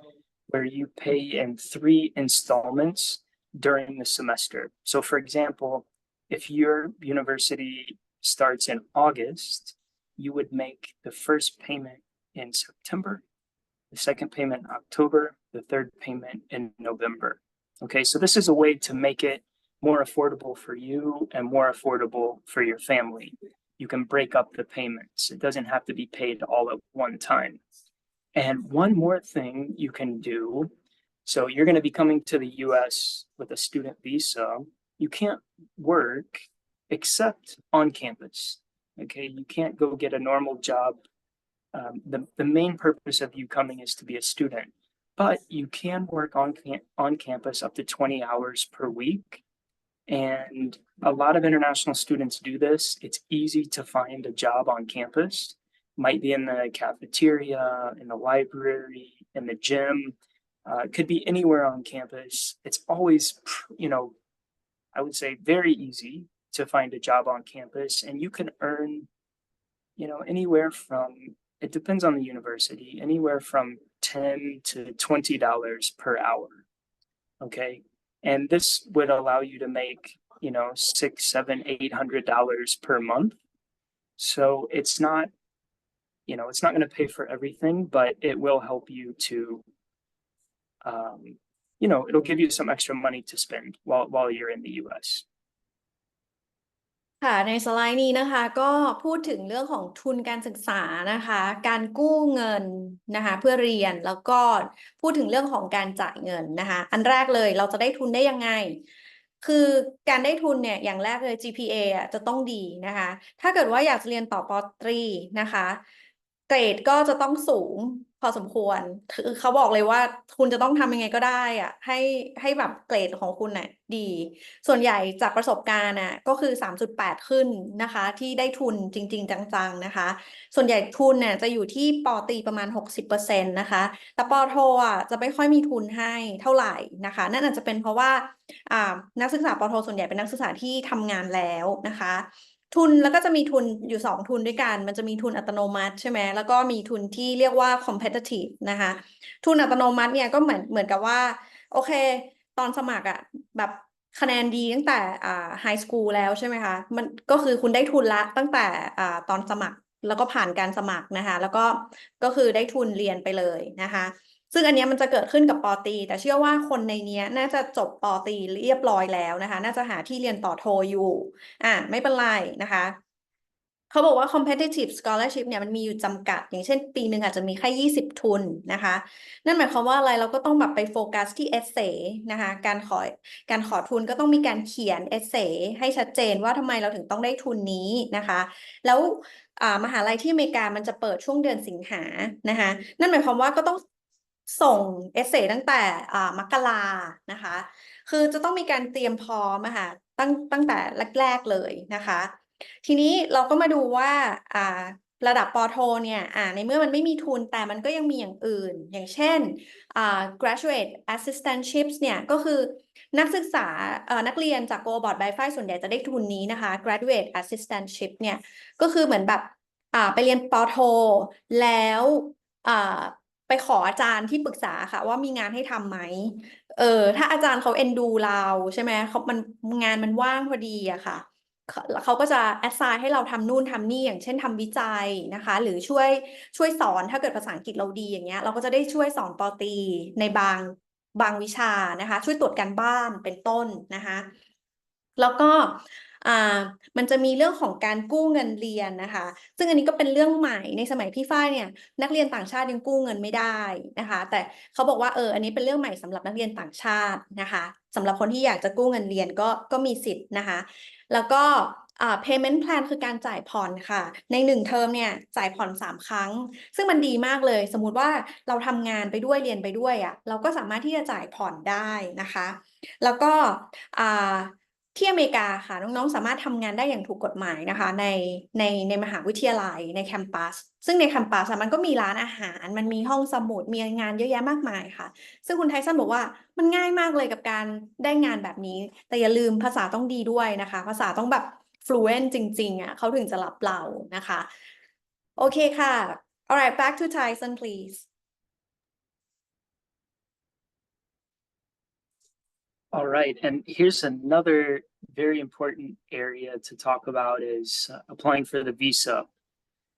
where you pay in 3 installments during the semester. So for example, if your university starts in August, you would make the first payment in September, the second payment in October, the third payment in November. Okay, so this is a way to make it more affordable for you and more affordable for your family. You can break up the payments. It doesn't have to be paid all at one time. And one more thing you can do. So you're going to be coming to the US with a student visa. You can't work except on campus. Okay, you can't go get a normal job. The main purpose of you coming is to be a student, but you can work on campus up to 20 hours per week. And a lot of international students do this. It's easy to find a job on campus. Might be in the cafeteria, in the library, in the gym. It could be anywhere on campus. It's always, I would say very easy to find a job on campus, and you can earn, anywhere from, it depends on the university, anywhere from $10 to $20 per hour. Okay. And this would allow you to make, $600, $700, $800 per month. So it's not, it's not going to pay for everything, but it will help you to, it'll give you some extra money to spend while you're in the US. ค่ะในสไลด์นี้นะคะก็พูดถึงเรื่องของทุนการศึกษานะคะการกู้เงินนะคะเพื่อเรียนแล้วก็พูดถึงเรื่องของการจ่ายเงินนะคะอันแรกเลยเราจะได้ทุนได้ยังไงคือการได้ทุนเนี่ยอย่างแรกเลย GPA อ่ะจะต้องดีนะคะถ้าเกิดว่าอยากจะเรียนต่อปอตรีนะคะเกรดก็จะต้องสูงพอสมควรคือเขาบอกเลยว่าคุณจะต้องทำยังไงก็ได้อ่ะให้แบบเกรดของคุณน่ะดี ส่วนใหญ่จากประสบการณ์น่ะก็คือ3.8ขึ้นนะคะที่ได้ทุนจริงๆจังๆนะคะส่วนใหญ่ทุนเนี่ยจะอยู่ที่ปอตรีประมาณ60%นะคะแต่ปอโทอ่ะจะไม่ค่อยมีทุนให้เท่าไหร่นะคะนั่นอาจจะเป็นเพราะว่านักศึกษาปอโทส่วนใหญ่เป็นนักศึกษาที่ทำงานแล้วนะคะทุนแล้วก็จะมีทุนอยู่2 ทุนด้วยกันมันจะมีทุนอัตโนมัติใช่ไหมแล้วก็มีทุนที่เรียกว่า competitive นะคะทุนอัตโนมัติเนี่ยก็เหมือนกับว่าโอเคตอนสมัครอ่ะแบบ คะแนนดีตั้งแต่ไฮสคูลแล้วใช่ไหมคะมันก็คือคุณได้ทุนละตั้งแต่ตอนสมัครแล้วก็ผ่านการสมัครนะคะแล้วก็คือได้ทุนเรียนไปเลยนะคะซึ่งอันนี้มันจะเกิดขึ้นกับปอตรีแต่เชื่อว่าคนในนี้น่าจะจบปอตรีเรียบร้อยแล้วนะคะน่าจะหาที่เรียนต่อโทอยู่ไม่เป็นไรนะคะเขาบอกว่า competitive scholarship เนี่ยมันมีอยู่จำกัดอย่างเช่นปีหนึ่งอาจจะมีแค่20ทุนนะคะนั่นหมายความว่าอะไรเราก็ต้องแบบไปโฟกัสที่ essay นะคะการขอทุนก็ต้องมีการเขียนเอเซให้ชัดเจนว่าทำไมเราถึงต้องได้ทุนนี้นะคะแล้วมหาลัยที่อเมริกามันจะเปิดช่วงเดือนสิงหานะคะนั่นหมายความว่าก็ต้องส่งเอเซตั้งแต่มกรานะคะคือจะต้องมีการเตรียมพร้อมอะค่ะตั้งแต่แรกๆเลยนะคะทีนี้เราก็มาดูว่าระดับปอโทเนี่ยในเมื่อมันไม่มีทุนแต่มันก็ยังมีอย่างอื่นอย่างเช่นgraduate assistantships เนี่ยก็คือนักศึกษานักเรียนจาก Cohort by ฝ่ายส่วนใหญ่จะได้ทุนนี้นะคะ graduate assistantship เนี่ยก็คือเหมือนแบบไปเรียนปอโทแล้วไปขออาจารย์ที่ปรึกษาค่ะว่ามีงานให้ทำไหมเออถ้าอาจารย์เขาเอ็นดูเราใช่ไหมงานมันว่างพอดีอะค่ะ เขาก็จะ assign ให้เราทำนู่นทำนี่อย่างเช่นทำวิจัยนะคะหรือช่วยสอนถ้าเกิดภาษาอังกฤษเราดีอย่างเงี้ยเราก็จะได้ช่วยสอนปอตรีในบางวิชานะคะช่วยตรวจการบ้านเป็นต้นนะคะแล้วก็อ่ามันจะมีเรื่องของการกู้เงินเรียนนะคะซึ่งอันนี้ก็เป็นเรื่องใหม่ในสมัยพี่ฝ้ายเนี่ยนักเรียนต่างชาติยังกู้เงินไม่ได้นะคะแต่เขาบอกว่าอันนี้เป็นเรื่องใหม่สำหรับนักเรียนต่างชาตินะคะสำหรับคนที่อยากจะกู้เงินเรียนก็มีสิทธิ์นะคะ แล้วก็payment plan คือการจ่ายผ่อนค่ะใน1 เทอมเนี่ยจ่ายผ่อน3 ครั้งซึ่งมันดีมากเลยสมมุติว่าเราทำงานไปด้วยเรียนไปด้วยเราก็สามารถที่จะจ่ายผ่อนได้นะคะแล้วก็อ่าที่อเมริกาค่ะน้องๆสามารถทำงานได้อย่างถูกกฎหมายนะคะในมหาวิทยาลัยในแคมปัสซึ่งในแคมปัสมันก็มีร้านอาหารมันมีห้องสมุดมีงานเยอะแยะมากมายค่ะ ซึ่งคุณไทสันบอกว่ามันง่ายมากเลยกับการได้งานแบบนี้แต่อย่าลืมภาษาต้องดีด้วยนะคะภาษาต้องแบบ fluent จริงๆเขาถึงจะรับเรานะคะโอเคค่ะ alright back to Tyson please All right, and here's another very important area to talk about is applying for the visa.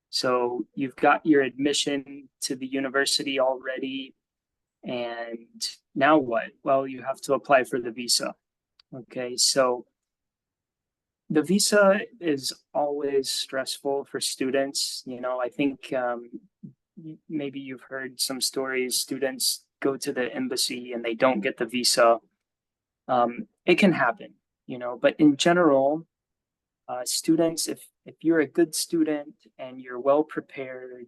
So you've got your admission to the university already, and now what? Well, you have to apply for the visa. Okay, so the visa is always stressful for students. You know, I think maybe you've heard some stories, students go to the embassy and they don't get the visa. It can happen, you know, but in general, students, if you're a good student and you're well prepared,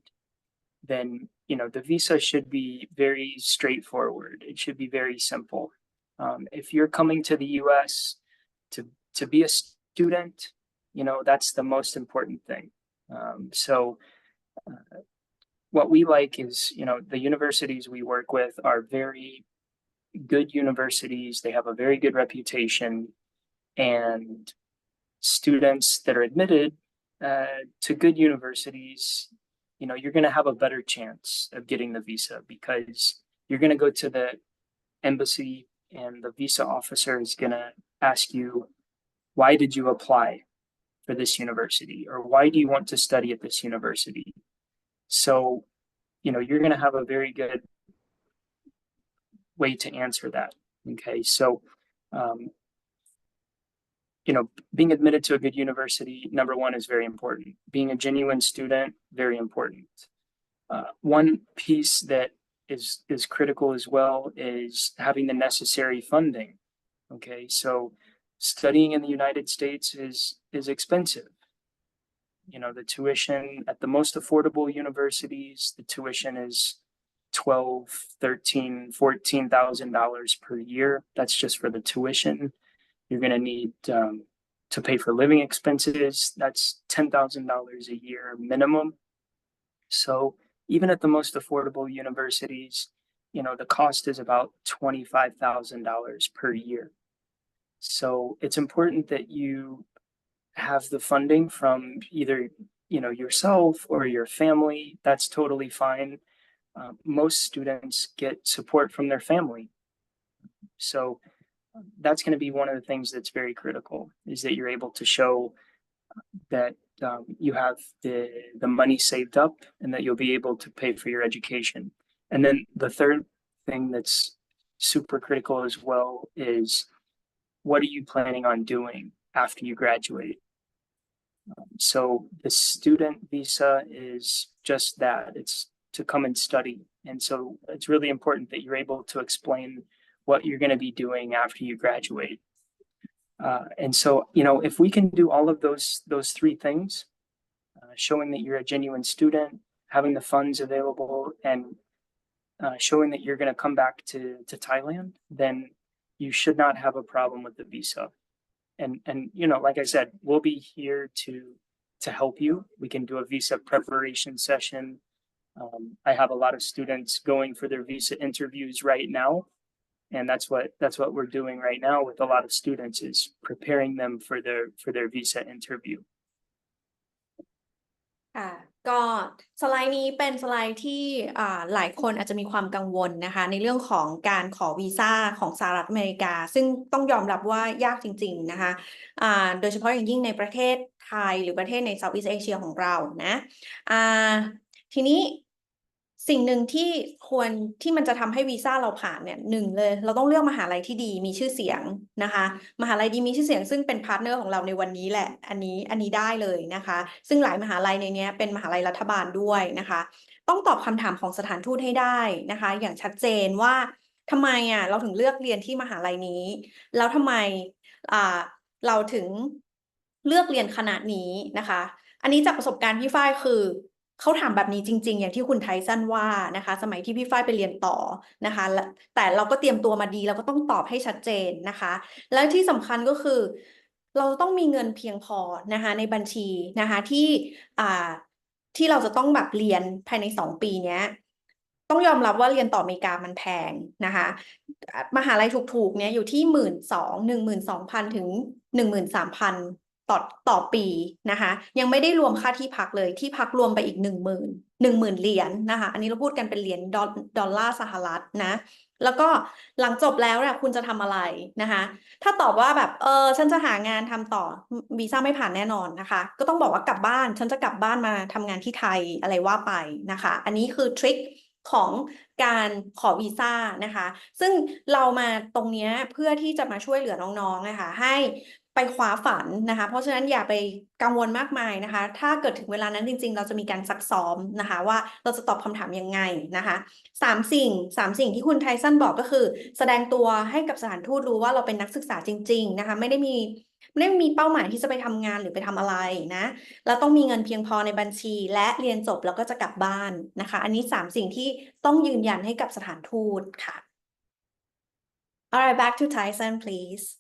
then you know the visa should be very straightforward. It should be very simple. If you're coming to the U.S. to be a student, you know that's the most important thing. So what we like is, you know, the universities we work with are very good universities. They have a very good reputation, and students that are admitted to good universities, you know, you're going to have a better chance of getting the visa because you're going to go to the embassy and the visa officer is going to ask you, why did you apply for this university? Or why do you want to study at this university? So, you know, you're going to have a very good way to answer that. Okay. So, being admitted to a good university, number one, is very important. Being a genuine student, very important. One piece that is critical as well is having the necessary funding. Okay, so studying in the United States is expensive. The tuition at the most affordable universities, the tuition is $12, $13, $14,000 per year. That's just for the tuition. You're going to need to pay for living expenses. That's $10,000 a year minimum. So even at the most affordable universities, the cost is about $25,000 per year. So it's important that you have the funding from either, yourself or your family. That's totally fine. Most students get support from their family. So that's going to be one of the things that's very critical, is that you're able to show that you have the money saved up and that you'll be able to pay for your education. And then the third thing that's super critical as well is, what are you planning on doing after you graduate? So the student visa is just that. It's to come and study. And so it's really important that you're able to explain what you're going to be doing after you graduate. And so, if we can do all of those three things, showing that you're a genuine student, having the funds available, and showing that you're going to come back to Thailand, then you should not have a problem with the visa. And like I said, we'll be here to help you. We can do a visa preparation session. I have a lot of students going for their visa interviews right now. And that's what we're doing right now with a lot of students, is preparing them for their visa interview. ค่ะก็สไลด์นี้เป็นสไลด์ที่หลายคนอาจจะมีความกังวลนะคะในเรื่องของการขอวีซ่าของสหรัฐอเมริกาซึ่งต้องยอมรับว่ายากจริงๆนะคะโดยเฉพาะอย่างยิ่งในประเทศไทยหรือประเทศในเซาท์อีสต์เอเชียของเรานะทีนี้สิ่งหนึ่งที่มันจะทำให้วีซ่าเราผ่านเนี่ยหนึ่งเลยเราต้องเลือกมหาลัยที่ดีมีชื่อเสียงนะคะมหาลัยดีมีชื่อเสียงซึ่งเป็นพาร์ทเนอร์ของเราในวันนี้แหละอันนี้ได้เลยนะคะซึ่งหลายมหาลัยในนี้เป็นมหาลัยรัฐบาลด้วยนะคะต้องตอบคำถามของสถานทูตให้ได้นะคะอย่างชัดเจนว่าทำไมเราถึงเลือกเรียนที่มหาลัยนี้แล้วทำไมเราถึงเลือกเรียนคณะนี้นะคะอันนี้จากประสบการณ์พี่ฝ้ายคือเขาถามแบบนี้จริงๆอย่างที่คุณไทสันว่านะคะสมัยที่พี่ฝ้ายไปเรียนต่อนะคะแต่เราก็เตรียมตัวมาดีเราก็ต้องตอบให้ชัดเจนนะคะแล้วที่สำคัญก็คือเราต้องมีเงินเพียงพอนะคะในบัญชีนะคะที่เราจะต้องแบบเรียนภายใน2 ปีเนี้ยต้องยอมรับว่าเรียนต่ออเมริกามันแพงนะคะมหาลัยถูกๆเนี้ยอยู่ที่12,000 ถึง 13,000ต่อปีนะคะยังไม่ได้รวมค่าที่พักเลยที่พักรวมไปอีก10,000 เหรียญนะคะอันนี้เราพูดกันเป็นเหรียญดอลลาร์สหรัฐนะแล้วก็หลังจบแล้วเนี่ยคุณจะทำอะไรนะคะถ้าตอบว่าแบบฉันจะหางานทำต่อวีซ่าไม่ผ่านแน่นอนนะคะก็ต้องบอกว่ากลับบ้านฉันจะกลับบ้านมาทำงานที่ไทยอะไรว่าไปนะคะอันนี้คือทริคของการขอวีซ่านะคะซึ่งเรามาตรงนี้เพื่อที่จะมาช่วยเหลือน้องๆนะคะให้ไปคว้าฝันนะคะเพราะฉะนั้นอย่าไปกังวลมากมายนะคะถ้าเกิดถึงเวลานั้นจริงๆเราจะมีการซักซ้อมนะคะว่าเราจะตอบคำถามยังไงนะคะ3 สิ่งที่คุณไทสันบอกก็คือแสดงตัวให้กับสถานทูตรู้ว่าเราเป็นนักศึกษาจริงๆนะคะไม่ได้มีเป้าหมายที่จะไปทำงานหรือไปทำอะไรนะแล้วต้องมีเงินเพียงพอในบัญชีและเรียนจบแล้วก็จะกลับบ้านนะคะอันนี้3 สิ่งที่ต้องยืนยันให้กับสถานทูตค่ะ Alright, back to Tyson, please.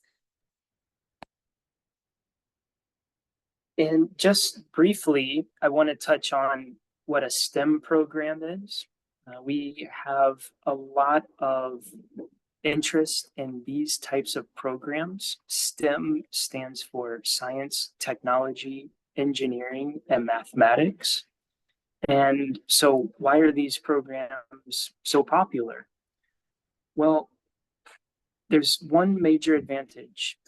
And just briefly, I want to touch on what a STEM program is. We have a lot of interest in these types of programs. STEM stands for science, technology, engineering, and mathematics. And so why are these programs so popular? Well, there's one major advantage.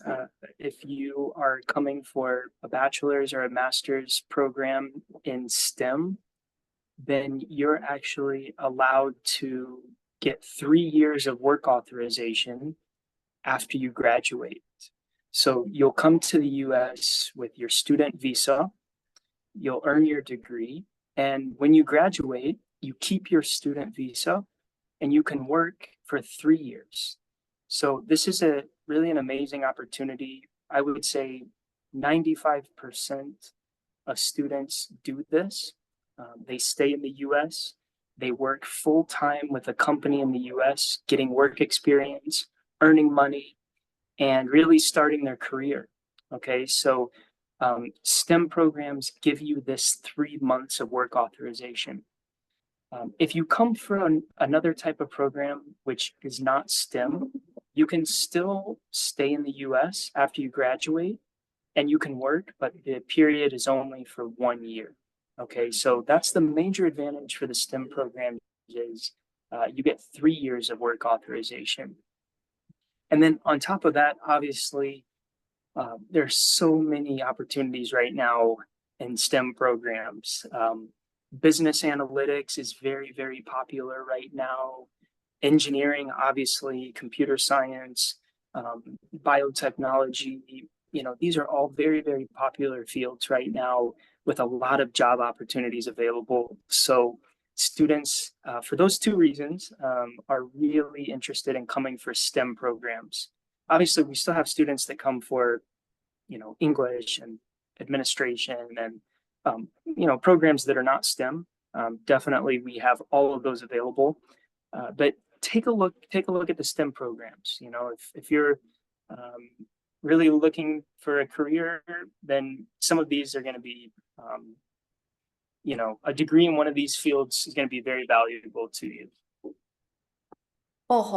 If you are coming for a bachelor's or a master's program in STEM, then you're actually allowed to get 3 years of work authorization after you graduate. So you'll come to the U.S. with your student visa, you'll earn your degree, and when you graduate, you keep your student visa and you can work for 3 years. So this is a really an amazing opportunity. I would say 95% of students do this. They stay in the US, they work full time with a company in the US, getting work experience, earning money, and really starting their career. Okay, so STEM programs give you this 3 months of work authorization. If you come from another type of program which is not STEM, you can still stay in the US after you graduate and you can work, but the period is only for 1 year. Okay, so that's the major advantage for the STEM program is you get 3 years of work authorization. And then on top of that, obviously, there's so many opportunities right now in STEM programs. Business analytics is very, very popular right now. Engineering, obviously, computer science, biotechnology, these are all very, very popular fields right now with a lot of job opportunities available. So students, for those two reasons, are really interested in coming for STEM programs. Obviously, we still have students that come for, English and administration and, programs that are not STEM. Definitely, we have all of those available. But take a look at the STEM programs. If you're really looking for a career, then some of these are going to be, a degree in one of these fields is going to be very valuable to you. โอ้โห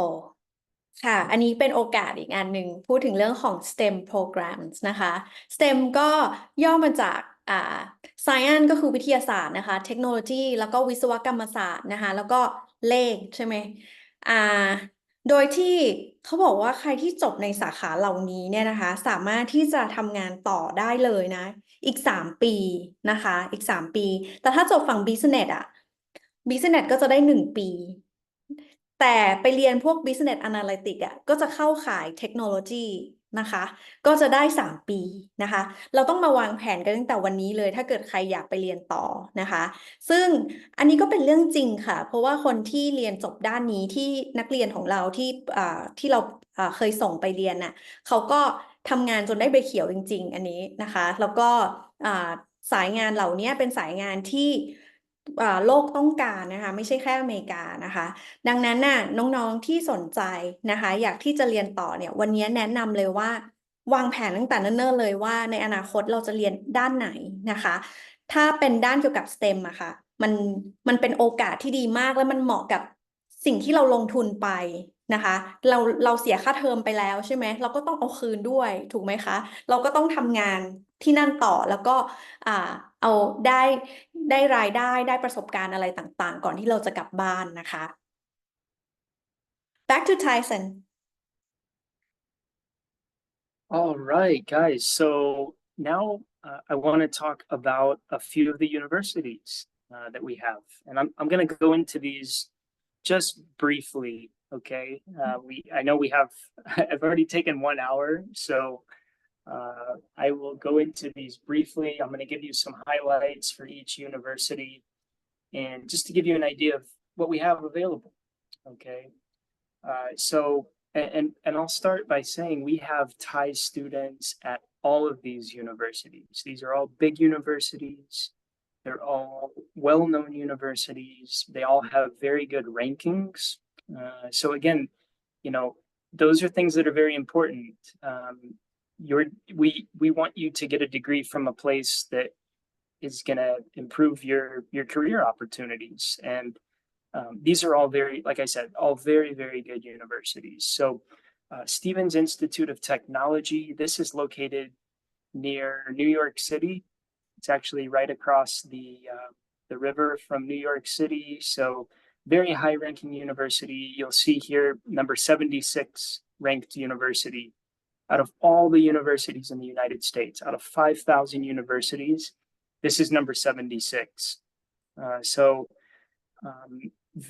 ค่ะ อันนี้เป็นโอกาสอีกอันหนึ่งพูดถึงเรื่องของ STEM programs นะคะ STEM ก็ย่อมาจากscience ก็คือวิทยาศาสตร์นะคะ technology แล้วก็วิศวกรรมศาสตร์นะคะ แล้วก็เลขใช่ไหมโดยที่เขาบอกว่าใครที่จบในสาขาเหล่านี้เนี่ยนะคะ สามารถที่จะทำงานต่อได้เลยนะ อีก3 ปีนะคะ อีก3 ปี แต่ถ้าจบฝั่ง business business ก็จะได้1 ปี แต่ไปเรียนพวก business analytics ก็จะเข้าข่ายเทคโนโลยีนะคะก็จะได้3 ปีนะคะเราต้องมาวางแผนกันตั้งแต่วันนี้เลยถ้าเกิดใครอยากไปเรียนต่อนะคะซึ่งอันนี้ก็เป็นเรื่องจริงค่ะเพราะว่าคนที่เรียนจบด้านนี้ที่นักเรียนของเราที่เราเคยส่งไปเรียนน่ะเขาก็ทำงานจนได้ใบเขียวจริงๆอันนี้นะคะแล้วก็สายงานเหล่านี้เป็นสายงานที่โลกต้องการนะคะไม่ใช่แค่อเมริกานะคะดังนั้นน่ะน้องๆที่สนใจนะคะอยากที่จะเรียนต่อเนี่ยวันนี้แนะนำเลยว่าวางแผนตั้งแต่เนิ่นๆเลยว่าในอนาคตเราจะเรียนด้านไหนนะคะถ้าเป็นด้านเกี่ยวกับ STEM อะค่ะมันเป็นโอกาสที่ดีมากและมันเหมาะกับสิ่งที่เราลงทุนไปนะคะเราเสียค่าเทอมไปแล้วใช่ไหมเราก็ต้องเอาคืนด้วยถูกไหมคะเราก็ต้องทำงานที่นั่นต่อแล้วก็เอาได้รายได้ประสบการณ์อะไรต่างๆก่อนที่เราจะกลับบ้านนะคะ Back to Tyson. All right, guys. So now I want to talk about a few of the universities that we have, and I'm going to go into these just briefly. Okay, I know we have I've already taken 1 hour, so I will go into these briefly. I'm going to give you some highlights for each university, and just to give you an idea of what we have available. Okay, and I'll start by saying we have Thai students at all of these universities. These are all big universities. They're all well-known universities. They all have very good rankings. So again, those are things that are very important. We want you to get a degree from a place that is going to improve your career opportunities. And these are all like I said, all very, very good universities. So Stevens Institute of Technology, this is located near New York City. It's actually right across the river from New York City. So very high ranking university. You'll see here number 76 ranked university out of all the universities in the United States. Out of 5,000 universities, this is number 76.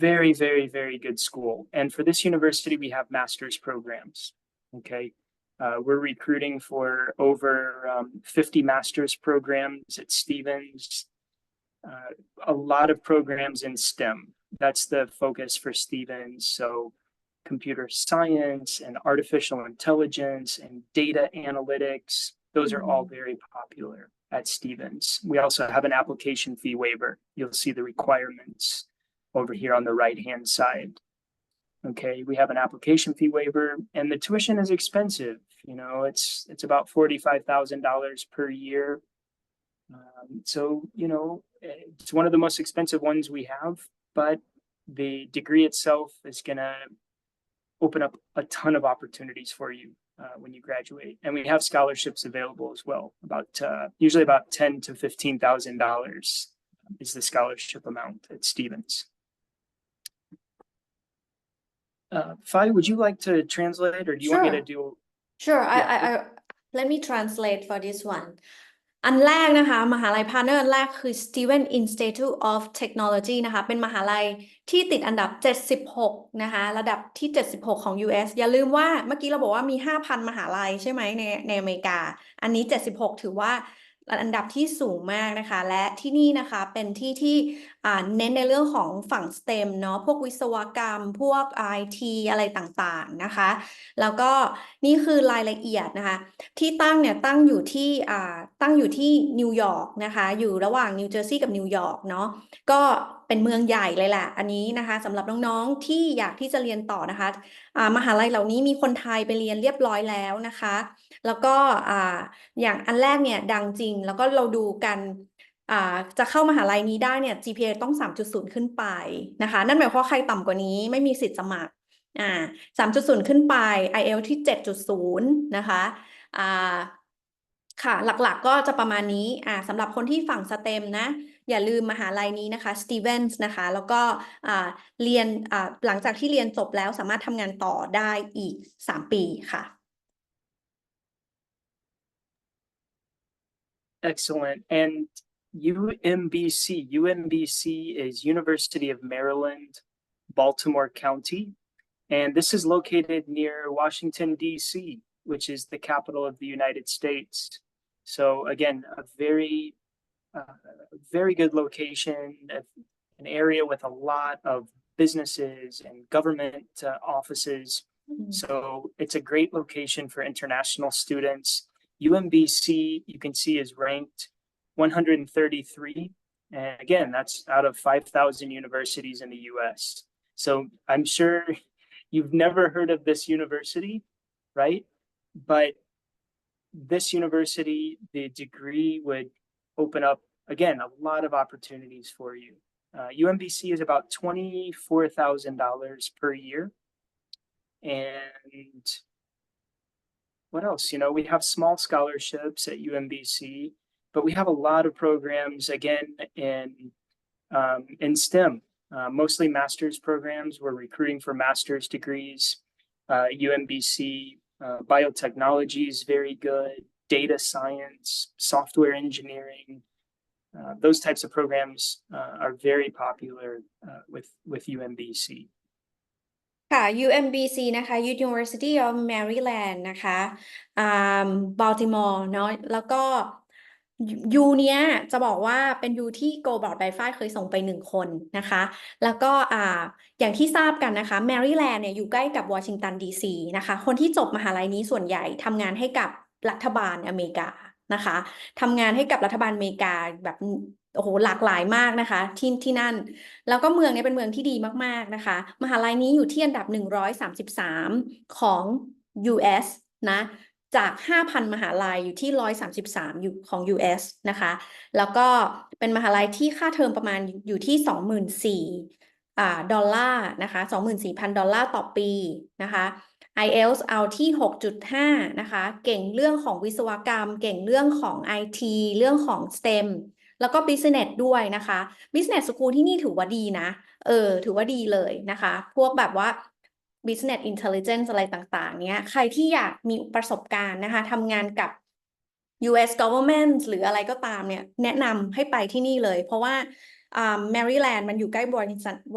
Very, very, very good school. And for this university, we have master's programs. Okay. We're recruiting for over 50 master's programs at Stevens. A lot of programs in STEM. That's the focus for Stevens. So computer science and artificial intelligence and data analytics, those are all very popular at Stevens. We also have an application fee waiver. You'll see the requirements over here on the right-hand side. Okay, we have an application fee waiver, and the tuition is expensive. You know, it's about $45,000 per year. So, you know, it's one of the most expensive ones we have, but the degree itself is going to open up a ton of opportunities for you when you graduate. And we have scholarships available as well, about usually about $10,000 to $15,000 is the scholarship amount at Stevens. Fai, would you like to translate, or do you want me to do? Sure. Yeah. Let me translate for this one. อันแรกนะคะมหาลัยพาร์ทเนอร์อันแรกคือ Steven Institute of Technology นะคะเป็นมหาลัยที่ติดอันดับ76นะคะระดับที่76ของ US อย่าลืมว่าเมื่อกี้เราบอกว่ามี 5,000 มหาลัยใช่ไหมในอเมริกาอันนี้76ถือว่าอันดับที่สูงมากนะคะและที่นี่นะคะเป็นที่เน้นในเรื่องของฝั่ง STEM เนาะพวกวิศวกรรมพวก IT อะไรต่างๆนะคะแล้วก็นี่คือรายละเอียดนะคะที่ตั้งเนี่ยตั้งอยู่ที่นิวยอร์กนะคะอยู่ระหว่างนิวเจอร์ซีย์กับนิวยอร์กเนาะก็เป็นเมืองใหญ่เลยแหละอันนี้นะคะสำหรับน้องๆที่อยากที่จะเรียนต่อนะคะมหาลัยเหล่านี้มีคนไทยไปเรียนเรียบร้อยแล้วนะคะแล้วก็อย่างอันแรกเนี่ยดังจริงแล้วก็เราดูกันจะเข้ามหาลัยนี้ได้เนี่ย GPA ต้อง 3.0 ขึ้นไปนะคะนั่นหมายความว่าใครต่ำกว่านี้ไม่มีสิทธิ์สมัคร3.0 ขึ้นไป IELTS ที่ 7.0 นะคะค่ะหลักๆก็จะประมาณนี้สำหรับคนที่ฝั่ง STEM นะอย่าลืมมหาลัยนี้นะคะ Stevens นะคะแล้วก็เรียนหลังจากที่เรียนจบแล้วสามารถทำงานต่อได้อีก3 ปีค่ะ Excellent. And UMBC is University of Maryland, Baltimore County. And this is located near Washington, D.C., which is the capital of the United States. So again, a very good location, an area with a lot of businesses and government offices. So it's a great location for international students. UMBC, you can see, is ranked 133. And again, that's out of 5,000 universities in the U.S. So I'm sure you've never heard of this university, right? But this university, the degree would open up, again, a lot of opportunities for you. UMBC is about $24,000 per year. And what else? You know, we have small scholarships at UMBC, but we have a lot of programs, again, in STEM, mostly master's programs. We're recruiting for master's degrees. UMBC biotechnology is very good, data science, software engineering. Those types of programs are very popular with UMBC. ค่ะ UMBC นะคะ University of Maryland นะคะBaltimore เนาะแล้วก็ยูเนี้ยจะบอกว่าเป็นยูที่ Go Broad by Fai เคยส่งไป1 คนนะคะแล้วก็อย่างที่ทราบกันนะคะ Maryland เนี่ยอยู่ใกล้กับวอชิงตันดีซีนะคะคนที่จบมหาลัยนี้ส่วนใหญ่ทำงานให้กับรัฐบาลอเมริกานะคะทำงานให้กับรัฐบาลอเมริกาแบบโอ้โหหลากหลายมากนะคะที่นั่นแล้วก็เมืองนี้เป็นเมืองที่ดีมากๆนะคะมหาลัยนี้อยู่ที่อันดับ133ของ US นะจาก 5,000 มหาลัยอยู่ที่133ของ US นะคะแล้วก็เป็นมหาลัยที่ค่าเทอมประมาณอยู่ที่$24,000นะคะ$24,000 ต่อปีนะคะ IELTS เอาที่ 6.5 นะคะเก่งเรื่องของวิศวกรรมเก่งเรื่องของ IT เรื่องของ STEM แล้วก็ Business ด้วยนะคะ Business School ที่นี่ถือว่าดีนะถือว่าดีเลยนะคะพวกแบบว่า Business Intelligence อะไรต่างๆเนี้ยใครที่อยากมีประสบการณ์นะคะทำงานกับ U.S. government หรืออะไรก็ตามเนี่ยแนะนำให้ไปที่นี่เลยเพราะว่าแมริแลนด์มันอยู่ใกล้ว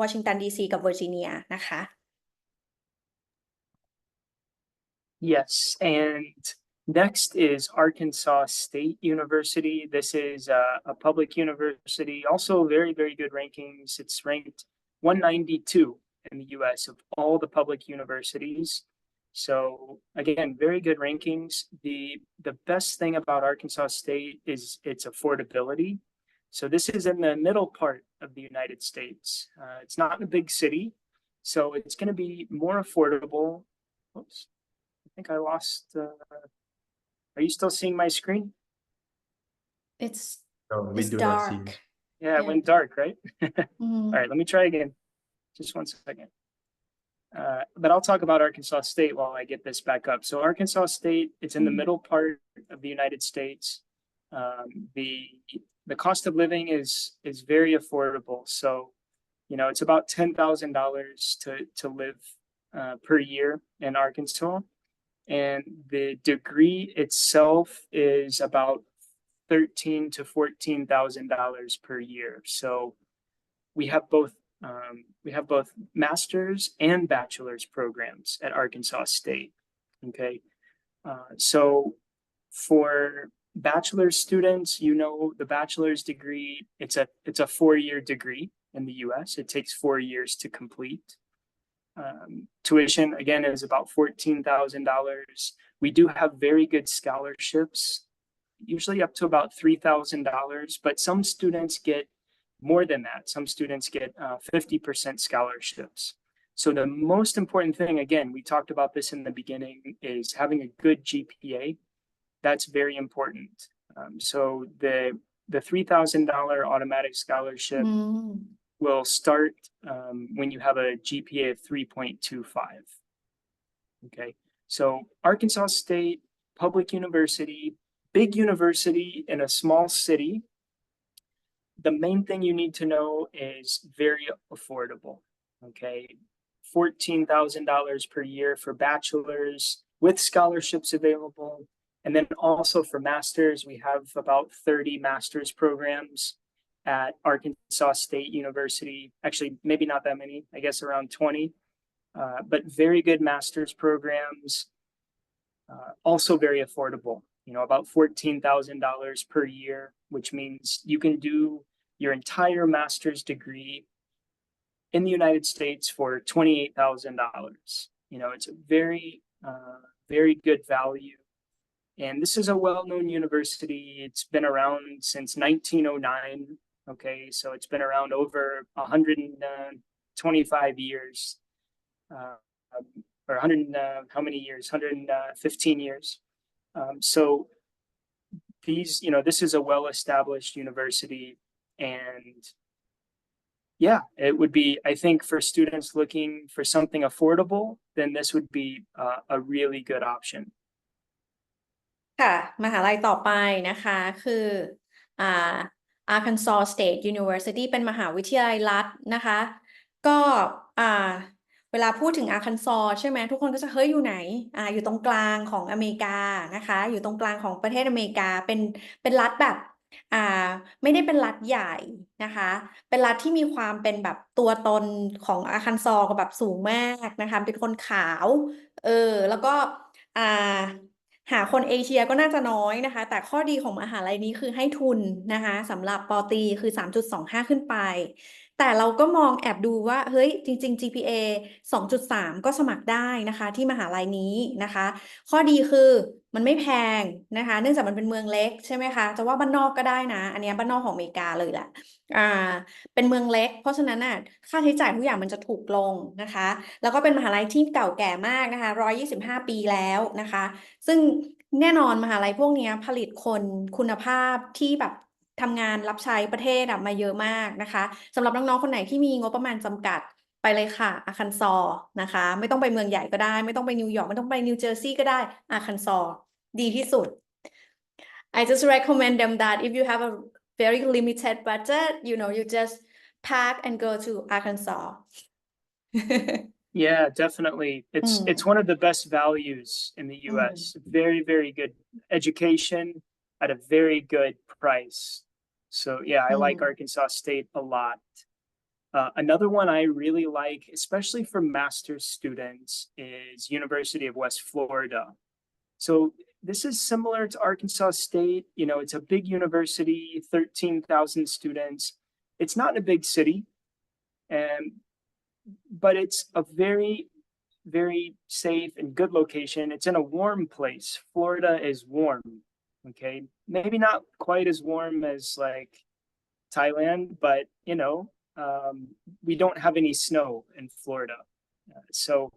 อชิงตันดีซีกับเวอร์จิเนียนะคะ Yes, and next is Arkansas State University. This is a public university, also very, very good rankings. It's ranked 192 in the US of all the public universities. So again, very good rankings. The best thing about Arkansas State is its affordability. So this is in the middle part of the United States. It's not in a big city, so it's going to be more affordable. Oops. I think I lost. Are you still seeing my screen? It's No, we it's do not see you. dark. Yeah, it Yeah. went dark, right? Mhm. All right, let me try again. Just one second. But I'll talk about Arkansas State while I get this back up. So Arkansas State, it's in the middle part of the United States. The cost of living is very affordable. So, you know, it's about $10,000 to live per year in Arkansas. And the degree itself is about $13,000 to $14,000 per year. So we have both master's and bachelor's programs at Arkansas State. Okay, so for bachelor's students, you know, the bachelor's degree, it's a 4-year degree in the U.S. It takes 4 years to complete. Tuition again is about $14,000. We do have very good scholarships, usually up to about $3,000, but some students get more than that. Some students get 50% scholarships. So the most important thing, again, we talked about this in the beginning, is having a good GPA. That's very important. So the $3,000 automatic scholarship will start when you have a GPA of 3.25. Okay, so Arkansas State Public University, big university in a small city. The main thing you need to know is very affordable. Okay, $14,000 per year for bachelor's with scholarships available. And then also for masters, we have about 30 master's programs at Arkansas State University. Actually, maybe not that many, I guess around 20, but very good master's programs. Also very affordable, you know, about $14,000 per year, which means you can do your entire master's degree in the United States for $28,000. You know, it's a very, very good value. And this is a well-known university. It's been around since 1909. Okay, so it's been around over 125 years, or 100, how many years? 115 years. So these, you know, this is a well-established university, and yeah, it would be, I think, for students looking for something affordable, then this would be a really good option. ค่ะมหาลัยต่อไปนะคะคืออ่า Arkansas State University เป็นมหาวิทยาลัยรัฐนะคะก็เวลาพูดถึง Arkansas ใช่ไหมทุกคนก็จะเฮ้ยอยู่ไหนอยู่ตรงกลางของอเมริกานะคะอยู่ตรงกลางของประเทศอเมริกาเป็นรัฐแบบไม่ได้เป็นรัฐใหญ่นะคะเป็นรัฐที่มีความเป็นแบบตัวตนของ Arkansas ก็แบบสูงมากนะคะเป็นคนขาวแล้วก็หาคนเอเชียก็น่าจะน้อยนะคะแต่ข้อดีของมหาลัยนี้คือให้ทุนนะคะสำหรับปอตรีคือ 3.25 ขึ้นไปแต่เราก็มองแอบดูว่าเฮ้ยจริงๆ GPA 2.3 ก็สมัครได้นะคะที่มหาลัยนี้นะคะข้อดีคือมันไม่แพงนะคะเนื่องจากมันเป็นเมืองเล็กใช่ไหมคะจะว่าบ้านนอกก็ได้นะอันนี้บ้านนอกของอเมริกาเลยแหละเป็นเมืองเล็กเพราะฉะนั้นค่าใช้จ่ายทุกอย่างมันจะถูกลงนะคะแล้วก็เป็นมหาลัยที่เก่าแก่มากนะคะ125 ปีแล้วนะคะซึ่งแน่นอนมหาลัยพวกนี้ผลิตคนคุณภาพที่แบบทำงานรับใช้ประเทศมาเยอะมากนะคะสำหรับน้องๆคนไหนที่มีงบประมาณจำกัดไปเลยค่ะอาคันซอนะคะไม่ต้องไปเมืองใหญ่ก็ได้ไม่ต้องไปนิวยอร์กไม่ต้องไปนิวเจอร์ซีย์ก็ได้อาคันซอดีที่สุด I just recommend them that if you have a very limited budget, you know, you just pack and go to Arkansas. Yeah, definitely. It's one of the best values in the U.S. Very, very good education at a very good price. So yeah, I like Arkansas State a lot. Another one I really like, especially for master's students, is University of West Florida. So this is similar to Arkansas State. You know, it's a big university, 13,000 students. It's not in a big city, but it's a very, very safe and good location. It's in a warm place. Florida is warm, okay? Maybe not quite as warm as like Thailand, but you know, we don't have any snow in Florida. So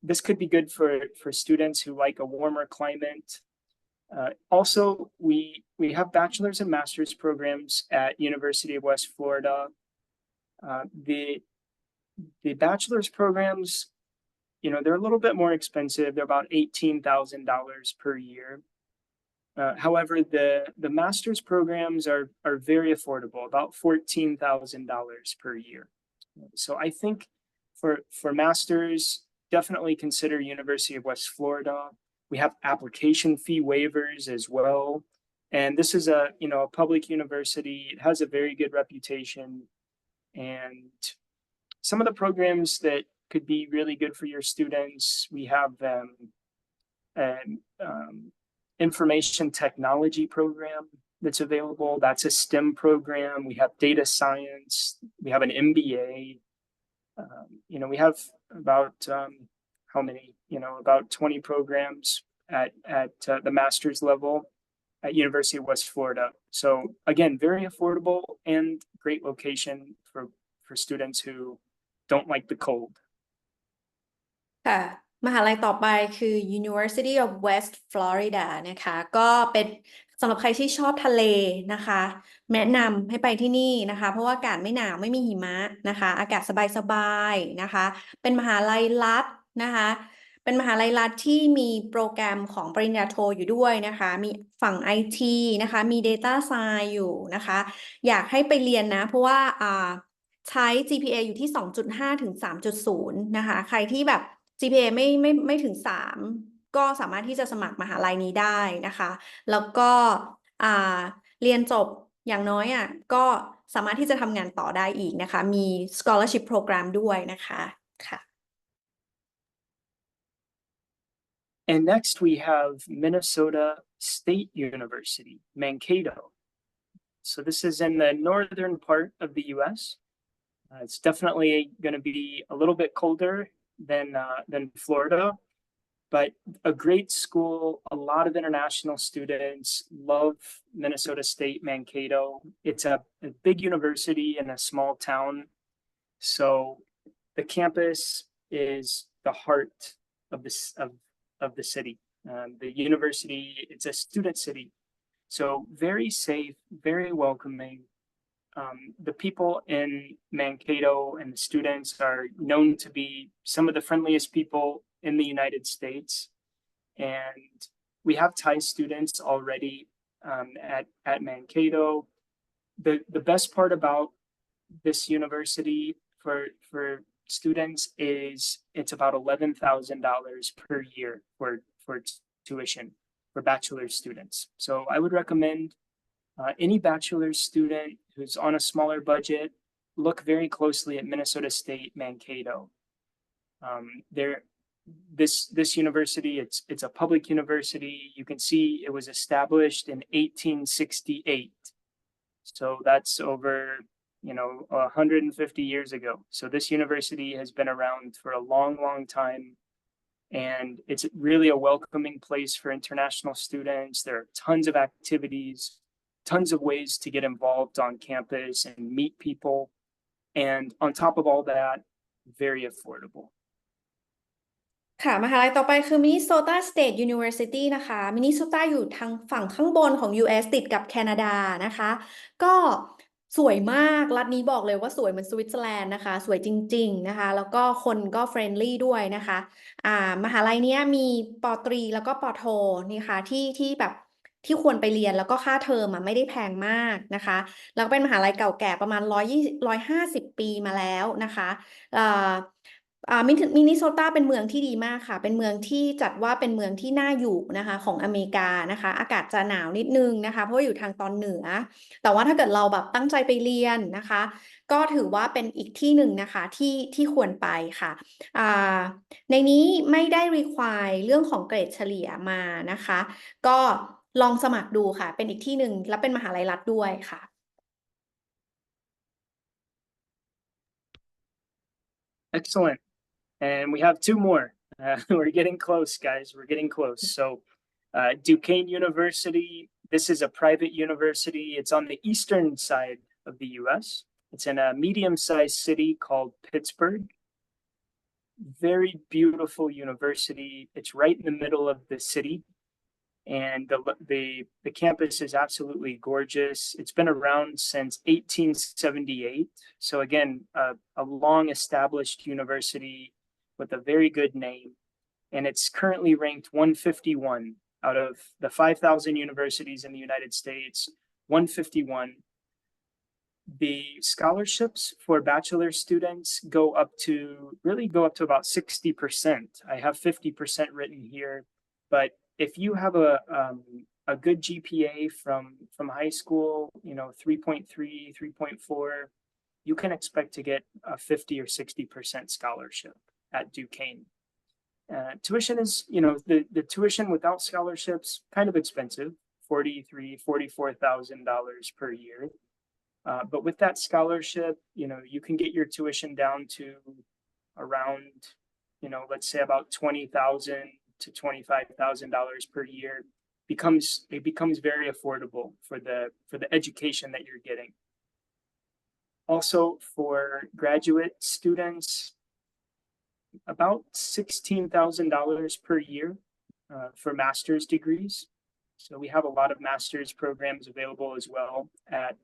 this could be good for students who like a warmer climate. Also, we have bachelor's and master's programs at University of West Florida. The bachelor's programs, you know, they're a little bit more expensive. They're about $18,000 per year. However, the master's programs are very affordable, about $14,000 per year. So I think for masters, definitely consider University of West Florida. We have application fee waivers as well. And this is a public university. It has a very good reputation. And some of the programs that could be really good for your students, we have an information technology program that's available. That's a STEM program. We have data science. We have an MBA. We have about how many? About 20 programs at the master's level at University of West Florida. So again, very affordable and great location for students who don't like the cold. ค่ะมหาลัยต่อไปคือ University of West Florida นะคะก็เป็นสำหรับใครที่ชอบทะเลนะคะแนะนำให้ไปที่นี่นะคะเพราะว่าอากาศไม่หนาวไม่มีหิมะนะคะอากาศสบายๆนะคะเป็นมหาลัยรัฐนะคะเป็นมหาลัยรัฐที่มีโปรแกรมของปริญญาโทอยู่ด้วยนะคะมีฝั่ง IT นะคะมี Data Science อยู่นะคะอยากให้ไปเรียนนะเพราะว่าใช้ GPA อยู่ที่ 2.5 ถึง 3.0 นะคะใครที่แบบ GPA ไม่ถึง 3 ก็สามารถที่จะสมัครมหาลัยนี้ได้นะคะแล้วก็เรียนจบอย่างน้อยก็สามารถที่จะทำงานต่อได้อีกนะคะมี scholarship program ด้วยนะคะค่ะ And next we have Minnesota State University, Mankato. So this is in the northern part of the U.S. It's definitely going to be a little bit colder than Florida, but a great school. A lot of international students love Minnesota State, Mankato. It's a big university in a small town. So the campus is the heart of the city. The university, it's a student city. So very safe, very welcoming. The people in Mankato and the students are known to be some of the friendliest people in the United States. And we have Thai students already at Mankato. The best part about this university for students is it's about $11,000 per year for tuition for bachelor's students. So I would recommend any bachelor's student who's on a smaller budget, look very closely at Minnesota State Mankato. This university, it's a public university. You can see it was established in 1868. So that's over 150 years ago. So this university has been around for a long, long time. And it's really a welcoming place for international students. There are tons of activities, tons of ways to get involved on campus and meet people. And on top of all that, very affordable. ค่ะมหาลัยต่อไปคือ Minnesota State University นะคะมินนิโซตาอยู่ทางฝั่งข้างบนของ US ติดกับแคนาดานะคะก็สวยมากรัฐนี้บอกเลยว่าสวยเหมือนสวิตเซอร์แลนด์นะคะสวยจริงๆนะคะแล้วก็คนก็เฟรนลี่ด้วยนะคะมหาลัยนี้มีปอตรีแล้วก็ปอโทนี่ค่ะที่แบบที่ควรไปเรียนแล้วก็ค่าเทอมไม่ได้แพงมากนะคะแล้วก็เป็นมหาลัยเก่าแก่ประมาณ150 ปีมาแล้วนะคะ มินนิโซตาเป็นเมืองที่ดีมากค่ะเป็นเมืองที่จัดว่าเป็นเมืองที่น่าอยู่นะคะของอเมริกานะคะอากาศจะหนาวนิดนึงนะคะเพราะว่าอยู่ทางตอนเหนือแต่ว่าถ้าเกิดเราแบบตั้งใจไปเรียนนะคะก็ถือว่าเป็นอีกที่หนึ่งนะคะที่ควรไปค่ะอ่าในนี้ไม่ได้ require เรื่องของเกรดเฉลี่ยมานะคะก็ลองสมัครดูค่ะเป็นอีกที่หนึ่งและเป็นมหาลัยรัฐด้วยค่ะ Excellent. And we have two more. We're getting close, guys. We're getting close. So, Duquesne University, this is a private university. It's on the eastern side of the US. It's in a medium-sized city called Pittsburgh. Very beautiful university. It's right in the middle of the city. And the campus is absolutely gorgeous. It's been around since 1878. So again, a long established university with a very good name. And it's currently ranked 151 out of the 5,000 universities in the United States, 151. The scholarships for bachelor students go up to about 60%. I have 50% written here, but if you have a good GPA from high school, 3.3, 3.4, you can expect to get a 50 or 60% scholarship at Duquesne. Tuition is, the tuition without scholarships kind of expensive, $44,000 per year. But with that scholarship, you can get your tuition down to around, let's say about $20,000 to $25,000 per year. It becomes very affordable for the education that you're getting. Also, for graduate students, about $16,000 per year for master's degrees. So we have a lot of master's programs available as well at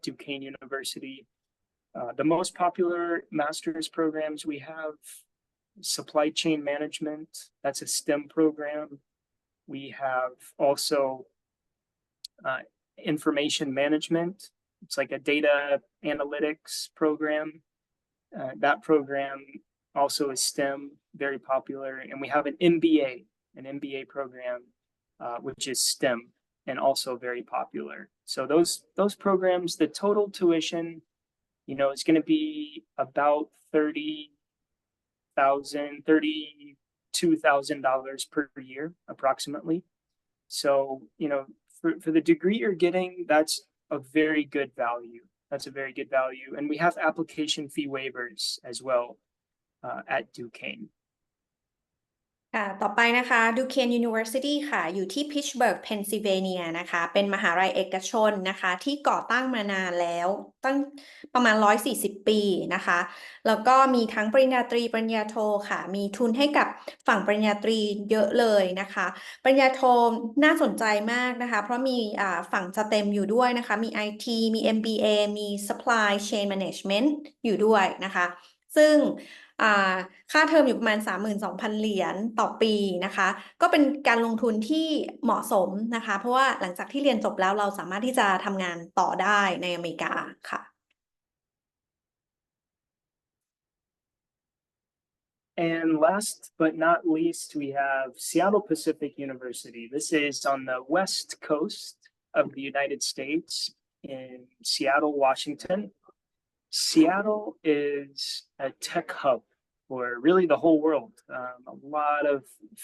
Duquesne University. The most popular master's programs we have: supply chain management, that's a STEM program. We have also information management. It's like a data analytics program. That program also is STEM, very popular. And we have an MBA program, which is STEM and also very popular. So those programs, the total tuition, is going to be about $32,000 per year, approximately. So, for the degree you're getting, that's a very good value. That's a very good value. And we have application fee waivers as well at Duquesne. ต่อไปนะคะ Duquesne University ค่ะอยู่ที่ Pittsburgh Pennsylvania นะคะเป็นมหาลัยเอกชนนะคะที่ก่อตั้งมานานแล้วตั้งประมาณ140 ปีนะคะแล้วก็มีทั้งปริญญาตรีปริญญาโทค่ะมีทุนให้กับฝั่งปริญญาตรีเยอะเลยนะคะปริญญาโทน่าสนใจมากนะคะเพราะมีฝั่งSTEMอยู่ด้วยนะคะมี IT มี MBA มี Supply Chain Management อยู่ด้วยนะคะซึ่งค่าเทอมอยู่ประมาณ 32,000 เหรียญต่อปีนะคะก็เป็นการลงทุนที่เหมาะสมนะคะเพราะว่าหลังจากที่เรียนจบแล้วเราสามารถที่จะทำงานต่อได้ในอเมริกาค่ะ And last but not least, we have Seattle Pacific University. This is on the west coast of the United States in Seattle, Washington. Seattle is a tech hub for really the whole world. A lot of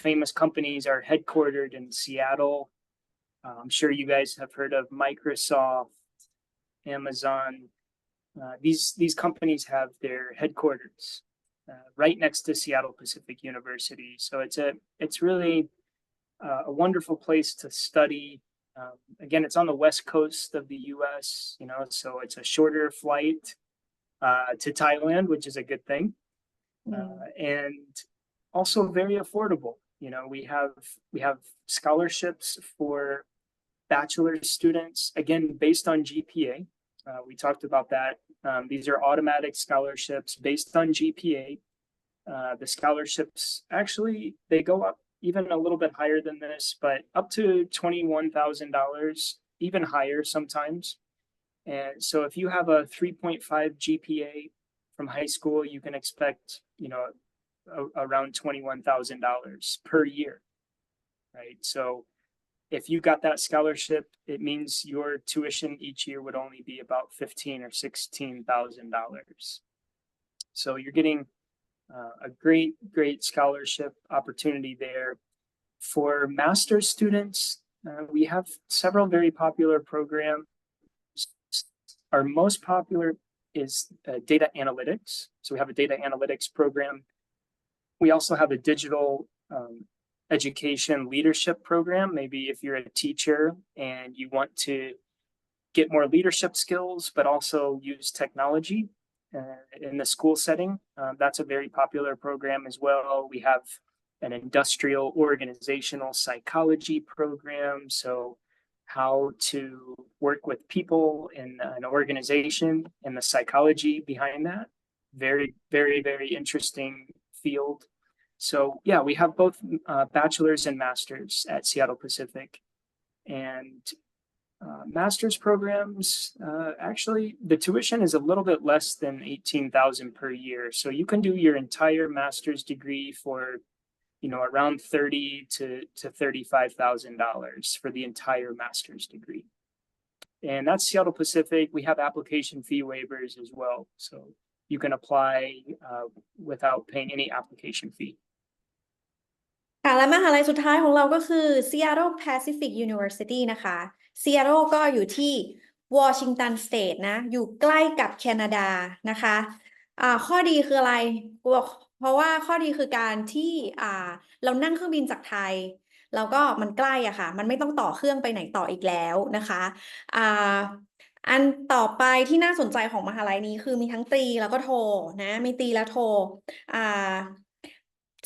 famous companies are headquartered in Seattle. I'm sure you guys have heard of Microsoft, Amazon. These companies have their headquarters right next to Seattle Pacific University. So it's really a wonderful place to study. Again, it's on the west coast of the U.S., so it's a shorter flight to Thailand, which is a good thing. And also very affordable. We have scholarships for bachelor students, again, based on GPA. We talked about that. These are automatic scholarships based on GPA. The scholarships, actually, they go up even a little bit higher than this, but up to $21,000, even higher sometimes. And so if you have a 3.5 GPA from high school, you can expect around $21,000 per year, right? So if you got that scholarship, it means your tuition each year would only be about $15,000 or $16,000. So you're getting a great scholarship opportunity there. For master's students, we have several very popular programs. Our most popular is data analytics. So we have a data analytics program. We also have a digital education leadership program. Maybe if you're a teacher and you want to get more leadership skills, but also use technology in the school setting, that's a very popular program as well. We have an industrial organizational psychology program. So how to work with people in an organization and the psychology behind that. Very interesting field. So yeah, we have both bachelor's and master's at Seattle Pacific. And master's programs, actually, the tuition is a little bit less than $18,000 per year. So you can do your entire master's degree for, around $30,000 to $35,000 for the entire master's degree. And that's Seattle Pacific. We have application fee waivers as well. So you can apply without paying any application fee. ค่ะและมหาลัยสุดท้ายของเราก็คือ Seattle Pacific University นะคะ Seattle ก็อยู่ที่วอชิงตันสเตทนะอยู่ใกล้กับแคนาดานะคะข้อดีคืออะไรเพราะว่าข้อดีคือการที่เรานั่งเครื่องบินจากไทยแล้วก็มันใกล้อะค่ะมันไม่ต้องต่อเครื่องไปไหนต่ออีกแล้วนะคะอันต่อไปที่น่าสนใจของมหาลัยนี้คือมีทั้งตรีแล้วก็โทนะมีตรีและโท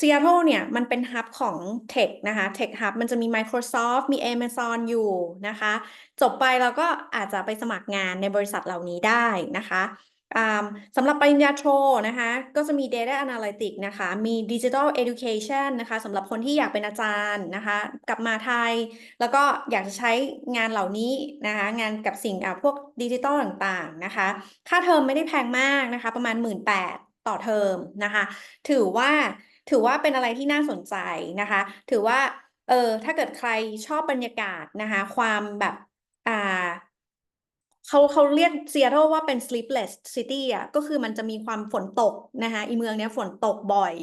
Seattle เนี่ยมันเป็นฮับของ Tech นะคะ Tech Hub มันจะมี Microsoft มี Amazon อยู่นะคะจบไปเราก็อาจจะไปสมัครงานในบริษัทเหล่านี้ได้นะคะสำหรับปริญญาโทนะคะก็จะมี Data Analytics นะคะมี Digital Education นะคะสำหรับคนที่อยากเป็นอาจารย์นะคะกลับมาไทยแล้วก็อยากจะใช้งานเหล่านี้นะคะงานกับสิ่งพวกดิจิทัลต่างๆนะคะค่าเทอมไม่ได้แพงมากนะคะประมาณ18,000ต่อเทอมนะคะถือว่าเป็นอะไรที่น่าสนใจนะคะถือว่าถ้าเกิดใครชอบบรรยากาศนะคะความแบบเขาเรียก Seattle ว่าเป็น sleepless city ก็คือมันจะมีความฝนตกนะคะเมืองนี้ฝนตกบ่อย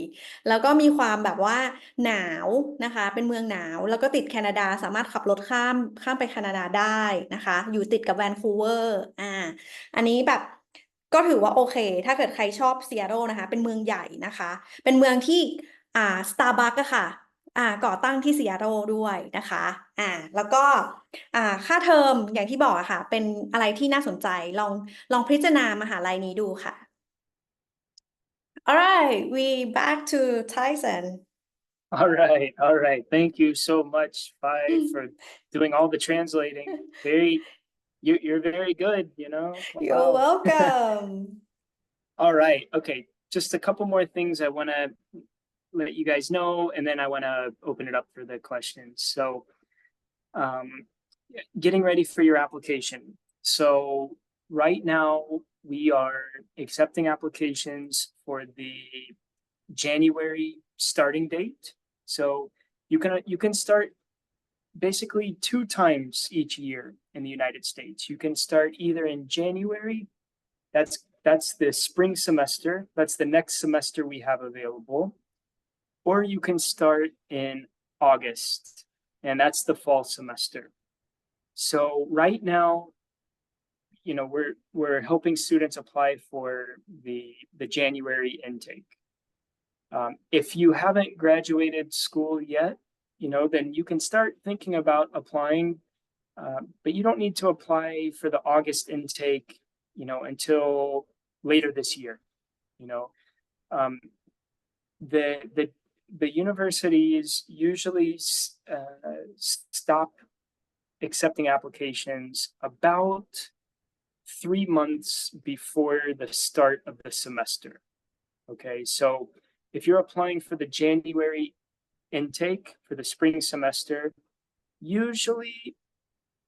แล้วก็มีความแบบว่าหนาวนะคะเป็นเมืองหนาวแล้วก็ติดแคนาดาสามารถขับรถข้ามไปแคนาดาได้นะคะอยู่ติดกับแวนคูเวอร์อันนี้แบบก็ถือว่าโอเคถ้าเกิดใครชอบ Seattle นะคะเป็นเมืองใหญ่นะคะเป็นเมืองที่Starbucks อะค่ะก่อตั้งที่ซีแอตเทิลด้วยนะคะแล้วก็ค่าเทอมอย่างที่บอกอะค่ะเป็นอะไรที่น่าสนใจลองพิจารณามหาลัยนี้ดูค่ะ Alright we back to Tyson All right. Thank you so much, Fai, for doing all the translating. You're very good, You're Wow. welcome All right. Okay. Just a couple more things I want to let you guys know, and then I want to open it up for the questions. So, getting ready for your application. So right now we are accepting applications for the January starting date. So you can start basically 2 times each year in the United States. You can start either in January, that's the spring semester, that's the next semester we have available, or you can start in August, and that's the fall semester. So right now, we're helping students apply for the January intake. If you haven't graduated school yet, then you can start thinking about applying, but you don't need to apply for the August intake, until later this year. The universities usually stop accepting applications about 3 months before the start of the semester. Okay, so if you're applying for the January intake for the spring semester, usually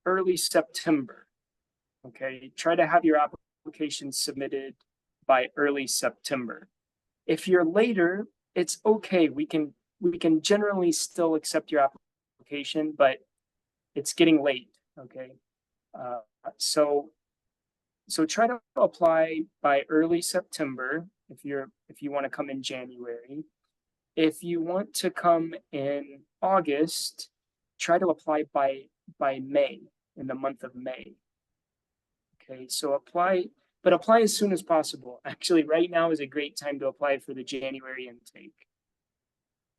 early September. Okay, try to have your application submitted by early September. If you're later, it's okay. We can generally still accept your application, but it's getting late. Okay. Uh, so try to apply by early September if you want to come in January. If you want to come in August, try to apply by May, in the month of May. Okay, so apply as soon as possible. Actually, right now is a great time to apply for the January intake.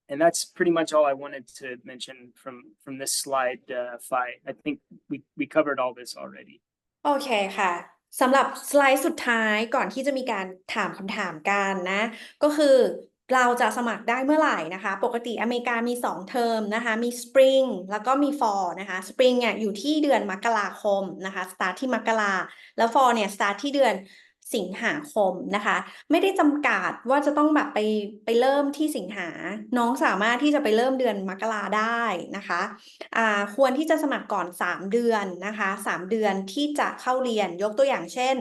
And that's pretty much all I wanted to mention from this slide, Fai. I think we covered all this already. โอเคค่ะสำหรับสไลด์สุดท้ายก่อนที่จะมีการถามคำถามกันนะก็คือเราจะสมัครได้เมื่อไหร่นะคะปกติอเมริกามี2เทอมนะคะมี Spring แล้วก็มี Fall นะคะ Spring เนี่ยอยู่ที่เดือนมกราคมนะคะสตาร์ทที่มกราแล้ว Fall เนี่ยสตาร์ทที่เดือนสิงหาคมนะคะไม่ได้จำกัดว่าจะต้องแบบไปเริ่มที่สิงหาน้องสามารถที่จะไปเริ่มเดือนมกราได้นะคะควรที่จะสมัครก่อน3เดือนนะคะ3เดือนที่จะเข้าเรียนยกตัวอย่างเช่น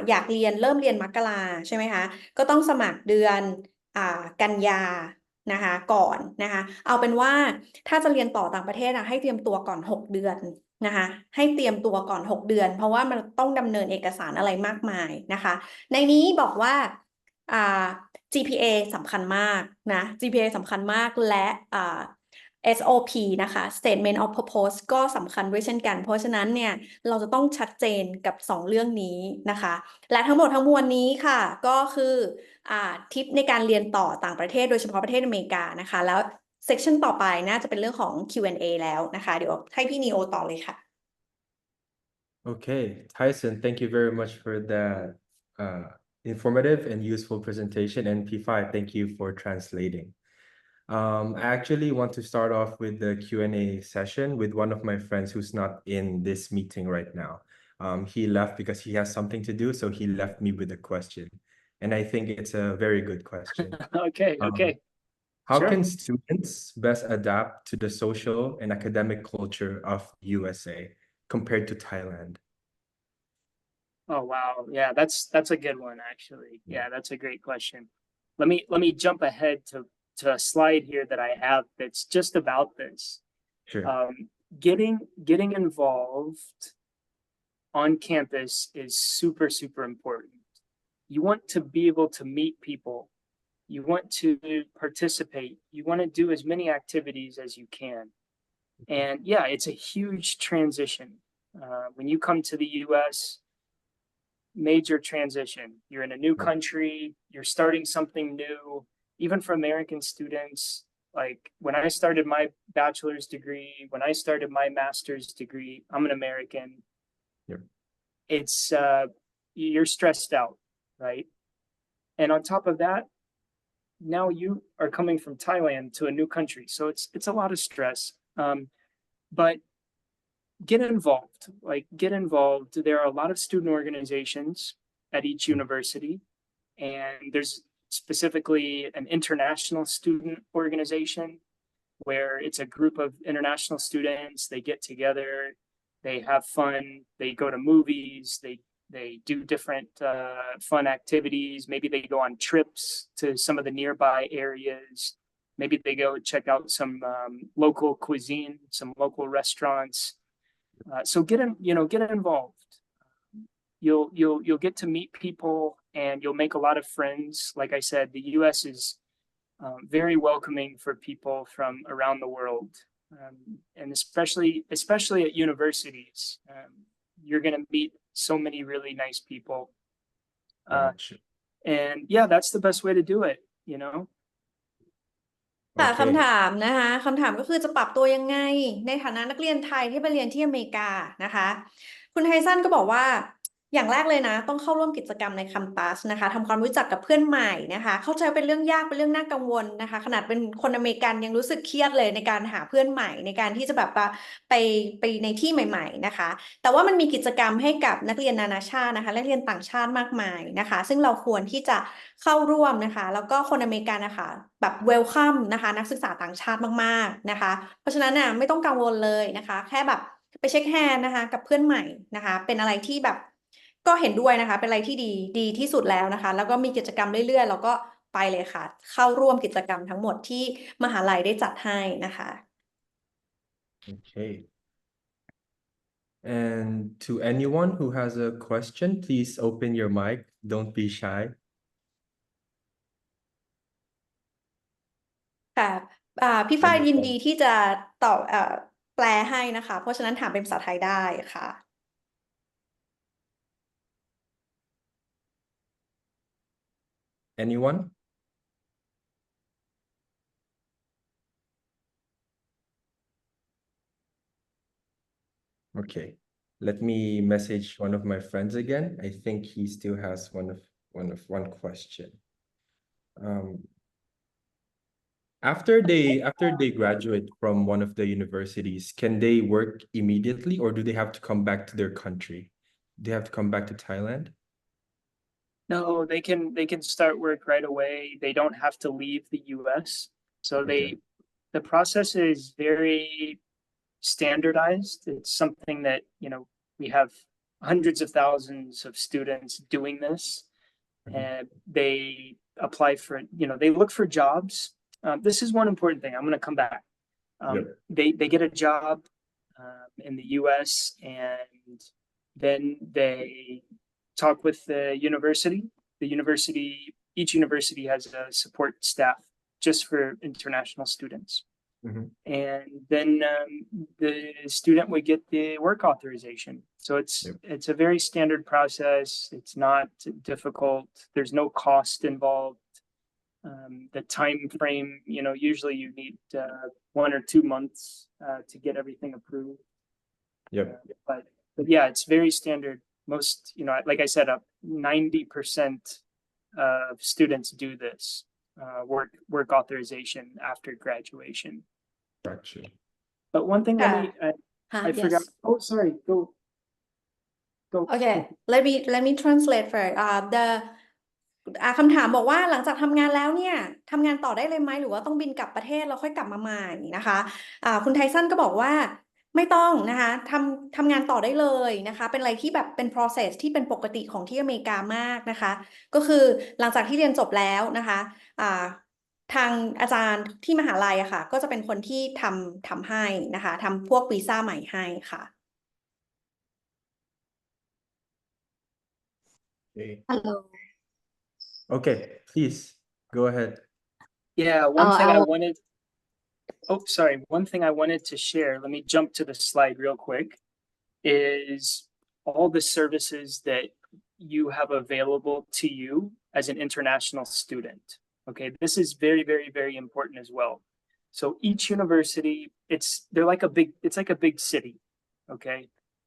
อยากเริ่มเรียนมกราใช่ไหมคะก็ต้องสมัครเดือนกันยานะคะก่อนนะคะเอาเป็นว่าถ้าจะเรียนต่อต่างประเทศให้เตรียมตัวก่อน6เดือนนะคะให้เตรียมตัวก่อน6เดือนเพราะว่ามันต้องดำเนินเอกสารอะไรมากมายนะคะในนี้บอกว่าGPA สำคัญมากนะ GPA สำคัญมากและSOP นะคะ Statement of Purpose ก็สำคัญด้วยเช่นกันเพราะฉะนั้นเนี่ยเราจะต้องชัดเจนกับ2เรื่องนี้นะคะและทั้งหมดทั้งมวลนี้ค่ะก็คือทิปในการเรียนต่อต่างประเทศโดยเฉพาะประเทศอเมริกานะคะแล้วเซสชันต่อไปน่าจะเป็นเรื่องของ Q&A แล้วนะคะเดี๋ยวให้พี่นีโอต่อเลยค่ะ Okay, Tyson, thank you very much for that informative and useful presentation, and P5, thank you for translating. I actually want to start off with the Q&A session with one of my friends who's not in this meeting right now. He left because he has something to do, so he left me with a question. And I think it's a very good question. Okay. How Sure. can students best adapt to the social and academic culture of USA compared to Thailand? Oh wow, yeah, that's a good one actually. Yeah, that's a great question. Let me jump ahead to a slide here that I have that's just about this. Sure. Getting involved on campus is super important. You want to be able to meet people. You want to participate. You want to do as many activities as you can. And yeah, it's a huge transition. When you come to the U.S., major transition. You're in a new country, you're starting something new. Even for American students, like when I started my bachelor's degree, when I started my master's degree, I'm an American. Yep. It's you're stressed out, right? And on top of that, now you are coming from Thailand to a new country, so it's a lot of stress. But get involved. There are a lot of student organizations at each university, and there's specifically an international student organization where it's a group of international students. They get together, they have fun, they go to movies, they do different fun activities. Maybe they go on trips to some of the nearby areas. Maybe they go check out some local cuisine, some local restaurants. So get involved. You'll get to meet people and you'll make a lot of friends. Like I said, the U.S. is very welcoming for people from around the world, and especially at universities. You're gonna meet so many really nice people, and yeah, that's the best way to do it. ค่ะ Okay. คำถามนะคะคำถามก็คือจะปรับตัวยังไงในฐานะนักเรียนไทยที่ไปเรียนที่อเมริกานะคะคุณไทสันก็บอกว่าอย่างแรกเลยนะต้องเข้าร่วมกิจกรรมในแคมปัสนะคะทำความรู้จักกับเพื่อนใหม่นะคะเข้าใจเป็นเรื่องยากเป็นเรื่องน่ากังวลนะคะขนาดเป็นคนอเมริกันยังรู้สึกเครียดเลยในการหาเพื่อนใหม่ในการที่จะแบบไปในที่ใหม่ๆนะคะแต่ว่ามันมีกิจกรรมให้กับนักเรียนนานาชาตินะคะนักเรียนต่างชาติมากมายนะคะซึ่งเราควรที่จะเข้าร่วมนะคะแล้วก็คนอเมริกันนะคะแบบเวลคัมนะคะนักศึกษาต่างชาติมากๆนะคะเพราะฉะนั้นไม่ต้องกังวลเลยนะคะแค่แบบไปเช็คแฮนด์นะคะกับเพื่อนใหม่นะคะเป็นอะไรที่แบบก็เห็นด้วยนะคะเป็นอะไรที่ดีที่สุดแล้วนะคะแล้วก็มีกิจกรรมเรื่อยๆแล้วก็ ไปเลยค่ะเข้าร่วมกิจกรรมทั้งหมดที่มหาลัยได้จัดให้นะคะ Okay. And to anyone who has a question, please open your mic. Don't be shy. ค่ะพี่ฝ้ายยินดี Wonderful. ที่จะตอบแปลให้นะคะเพราะฉะนั้นถามเป็นภาษาไทยได้ค่ะ Anyone? Okay. Let me message one of my friends again. I think he still has one question. After they graduate from one of the universities, can they work immediately or do they have to come back to their country? Do they have to come back to Thailand? No, they can start work right away. They don't have to leave the US. So Okay. the process is very standardized. It's something that, we have hundreds of thousands of students doing this. And they apply for, they look for jobs. This is one important thing. I'm going to come back. Yep. They get a job in the US, and then they talk with the university. Each university has a support staff just for international students. Mhm. And then the student would get the work authorization. So Yep. it's a very standard process. It's not difficult. There's no cost involved. The time frame, usually you need 1 or 2 months to get everything approved. Yep. But yeah, it's very standard. Most, like I said, 90% of students do this work authorization after graduation. Got you. But one thing, I forgot. yes. Oh, sorry. Go. Okay, let me translate first. The คำถามบอกว่าหลังจากทำงานแล้วเนี่ยทำงานต่อได้เลยไหมหรือว่าต้องบินกลับประเทศแล้วค่อยกลับมาใหม่นะคะคุณไทสันก็บอกว่าไม่ต้องนะคะทำงานต่อได้เลยนะคะเป็นอะไรที่แบบเป็น process ที่เป็นปกติของที่อเมริกามากนะคะก็คือหลังจากที่เรียนจบแล้วนะคะทางอาจารย์ที่มหาลัยอะค่ะก็จะเป็นคนที่ทำให้นะคะทำพวกวีซ่าใหม่ให้ค่ะ Okay. Hello. Okay, please go ahead. Yeah, one thing I I will- wanted. Oh, sorry. One thing I wanted to share. Let me jump to the slide real quick. Is all the services that you have available to you as an international student. Okay, this is very, very, very important as well. So each university, it's like a big city. Okay,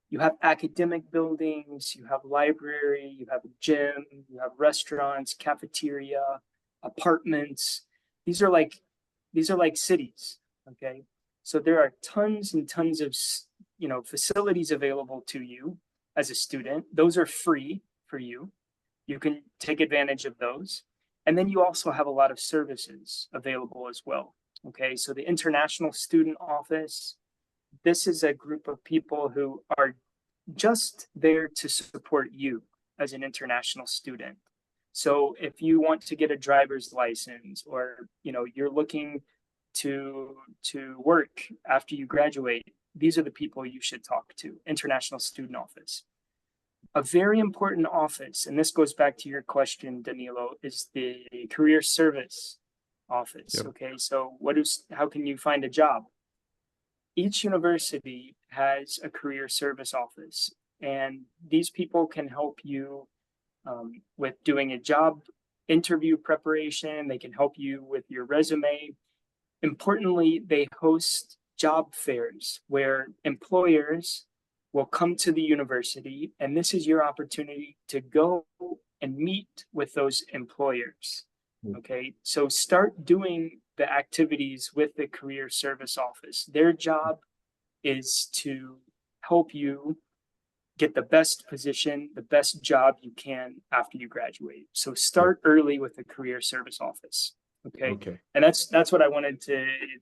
you have academic buildings, you have library, you have a gym, you have restaurants, cafeteria, apartments. These are like cities. Okay, so there are tons and tons of facilities available to you as a student. Those are free for you. You can take advantage of those. And then you also have a lot of services available as well. Okay, so the International Student Office, this is a group of people who are just there to support you as an international student. So if you want to get a driver's license, or you're looking to work after you graduate, these are the people you should talk to. International Student Office. A very important office, and this goes back to your question, Danilo, is the Career Service Office. Yep. Okay, so how can you find a job? Each university has a career service office, and these people can help you with doing a job interview preparation. They can help you with your resume. Importantly, they host job fairs where employers will come to the university, and this is your opportunity to go and meet with those employers. Okay, so start doing the activities with the Career Service Office. Their job is to help you get the best position, the best job you can after you graduate. So start early with the Career Service Office. Okay. And that's what I wanted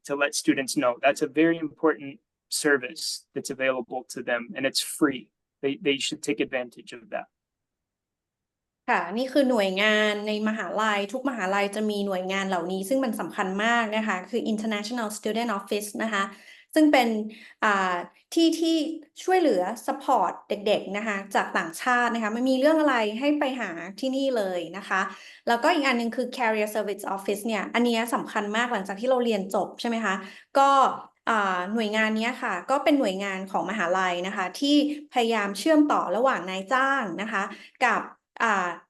to let students know. That's a very important service that's available to them, and it's free. They should take advantage of that. ค่ะนี่คือหน่วยงานในมหาลัยทุกมหาลัยจะมีหน่วยงานเหล่านี้ซึ่งมันสำคัญมากนะคะคือ International Student Office นะคะซึ่งเป็นอ่าที่ช่วยเหลือ support เด็กๆนะคะจากต่างชาตินะคะไม่มีเรื่องอะไรให้ไปหาที่นี่เลยนะคะแล้วก็อีกอันหนึงคือ Career Service Office เนี่ยอันเนี้ยสำคัญมากหลังจากที่เราเรียนจบใช่ไหมคะก็หน่วยงานเนี้ยค่ะก็เป็นหน่วยงานของมหาลัยนะคะที่พยายามเชื่อมต่อระหว่างนายจ้างนะคะกับ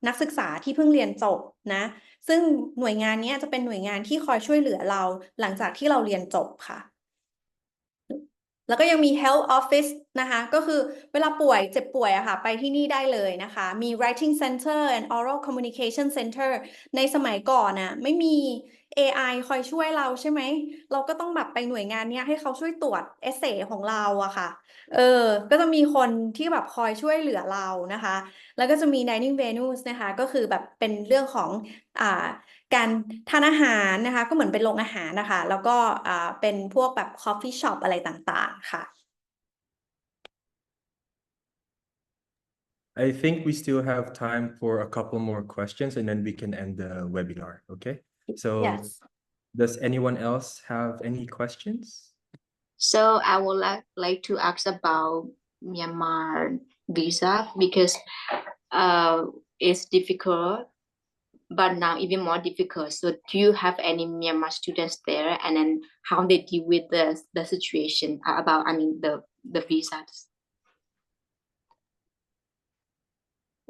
นักศึกษาที่เพิ่งเรียนจบนะซึ่งหน่วยงานนี้จะเป็นหน่วยงานที่คอยช่วยเหลือเราหลังจากที่เราเรียนจบค่ะ แล้วก็ยังมี health office นะคะก็คือเวลาป่วยเจ็บป่วยอะค่ะไปที่นี่ได้เลยนะคะมี writing center and oral communication center ในสมัยก่อนน่ะไม่มี AI คอยช่วยเราใช่ไหมเราก็ต้องแบบไปหน่วยงานเนี้ยให้เขาช่วยตรวจเอเซของเราอะค่ะก็จะมีคนที่แบบคอยช่วยเหลือเรานะคะแล้วก็จะมี dining venues นะคะก็คือแบบเป็นเรื่องของอ่า การทานอาหารนะคะก็เหมือนเป็นโรงอาหารนะคะแล้วก็เป็นพวกแบบ coffee shop อะไรต่างๆค่ะ I think we still have time for a couple more questions and then we can end the webinar, okay? So Yes. does anyone else have any questions? So I would like to ask about Myanmar visa because it's difficult, but now even more difficult. So do you have any Myanmar students there, and then how they deal with the situation about the visas?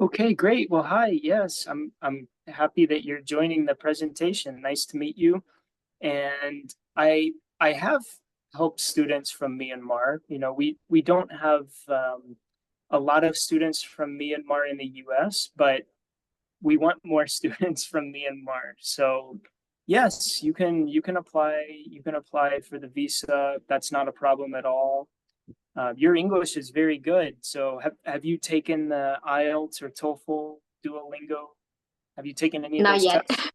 Okay, great. Well, hi. Yes, I'm happy that you're joining the presentation. Nice to meet you. And I have helped students from Myanmar. You know, we don't have a lot of students from Myanmar in the U.S., but we want more students from Myanmar. So yes, you can apply for the visa. That's not a problem at all. Your English is very good. So have you taken the IELTS or TOEFL, Duolingo? Have you taken any of Not those yet. tests?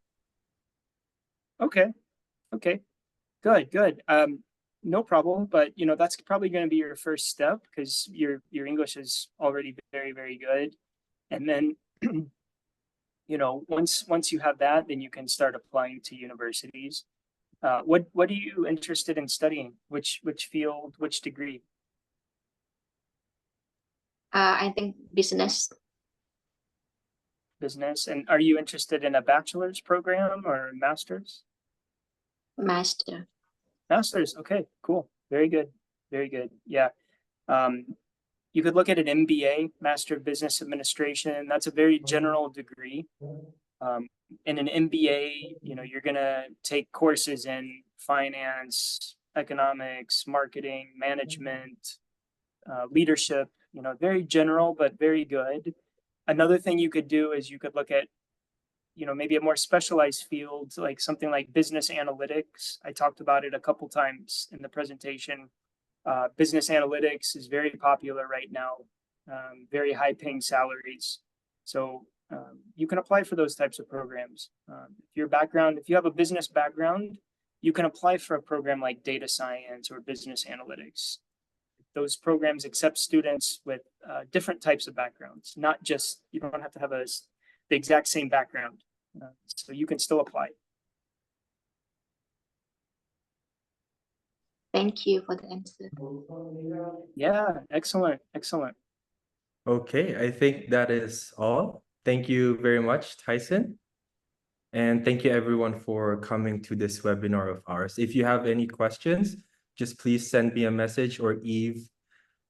Okay, okay, good. No problem. But you know that's probably going to be your first step because your English is already very good. And then you know once you have that, then you can start applying to universities. What are you interested in studying? Which field? Which degree? I think business. Business. And are you interested in a bachelor's program or a master's? Master. Master's. Okay, cool. Very good. Very good. Yeah. You could look at an MBA, Master of Business Administration. That's a very general degree. In an MBA, you know, you're gonna take courses in finance, economics, marketing, management, leadership, you know, very general, but very good. Another thing you could do is you could look at, you know, maybe a more specialized field, like something like business analytics. I talked about it a couple times in the presentation. Business analytics is very popular right now, very high paying salaries. So you can apply for those types of programs. If you have a business background, you can apply for a program like data science or business analytics. Those programs accept students with different types of backgrounds, not just, you don't have to have the exact same background. So you can still apply. Thank you for the answer. Yeah, excellent. Okay, I think that is all. Thank you very much, Tyson. And thank you everyone for coming to this webinar of ours. If you have any questions, just please send me a message or Eve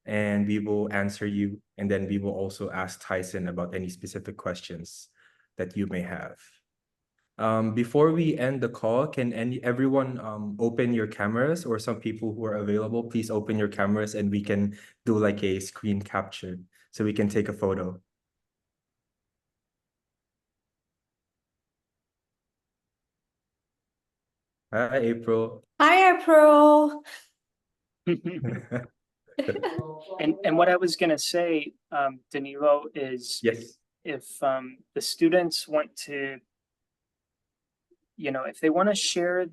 and we will answer you. And then we will also ask Tyson about any specific questions that you may have. Before we end the call, can everyone open your cameras, or some people who are available, please open your cameras and we can do like a screen capture so we can take a photo. Hi, April. Hi, April. And what I was gonna say, Danilo, is Yes. if the students want to, you know, if they want to share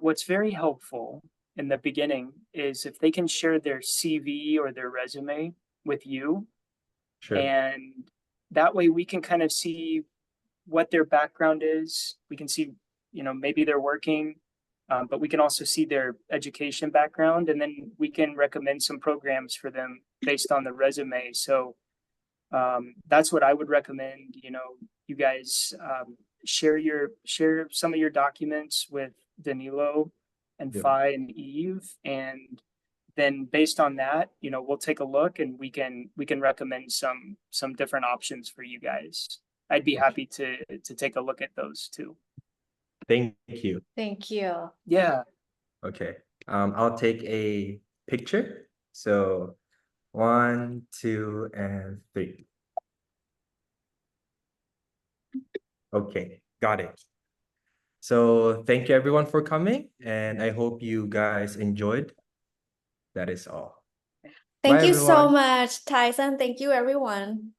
what's very helpful in the beginning is if they can share their CV or their resume with you, Sure. and that way we can kind of see what their background is. We can see, maybe they're working, but we can also see their education background, and then we can recommend some programs for them based on the resume. So that's what I would recommend. You guys share some of your documents with Danilo and Yep. Fai and Eve, and then based on that, we'll take a look and we can recommend some different options for you guys. I'd be happy to take a look at those too. Thank you. Thank you. Yeah. Okay. I'll take a picture. So 1, 2, and 3. Okay, got it. So thank you everyone for coming, and I hope you guys enjoyed. That is all. Thank Bye, you so everyone. much, Tyson. Thank you, everyone.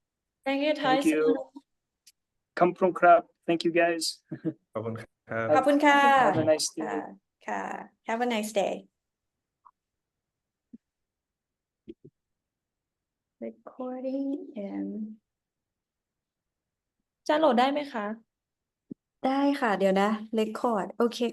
Thank you, Thank Tyson. you. Come crap. Thank you guys. ขอบคุณครับ ขอบคุณค่ะ Have a nice day. ค่ะ Have a nice day. Recording and จะโหลดได้ไหมคะ ได้ค่ะ เดี๋ยวนะ Record โอเค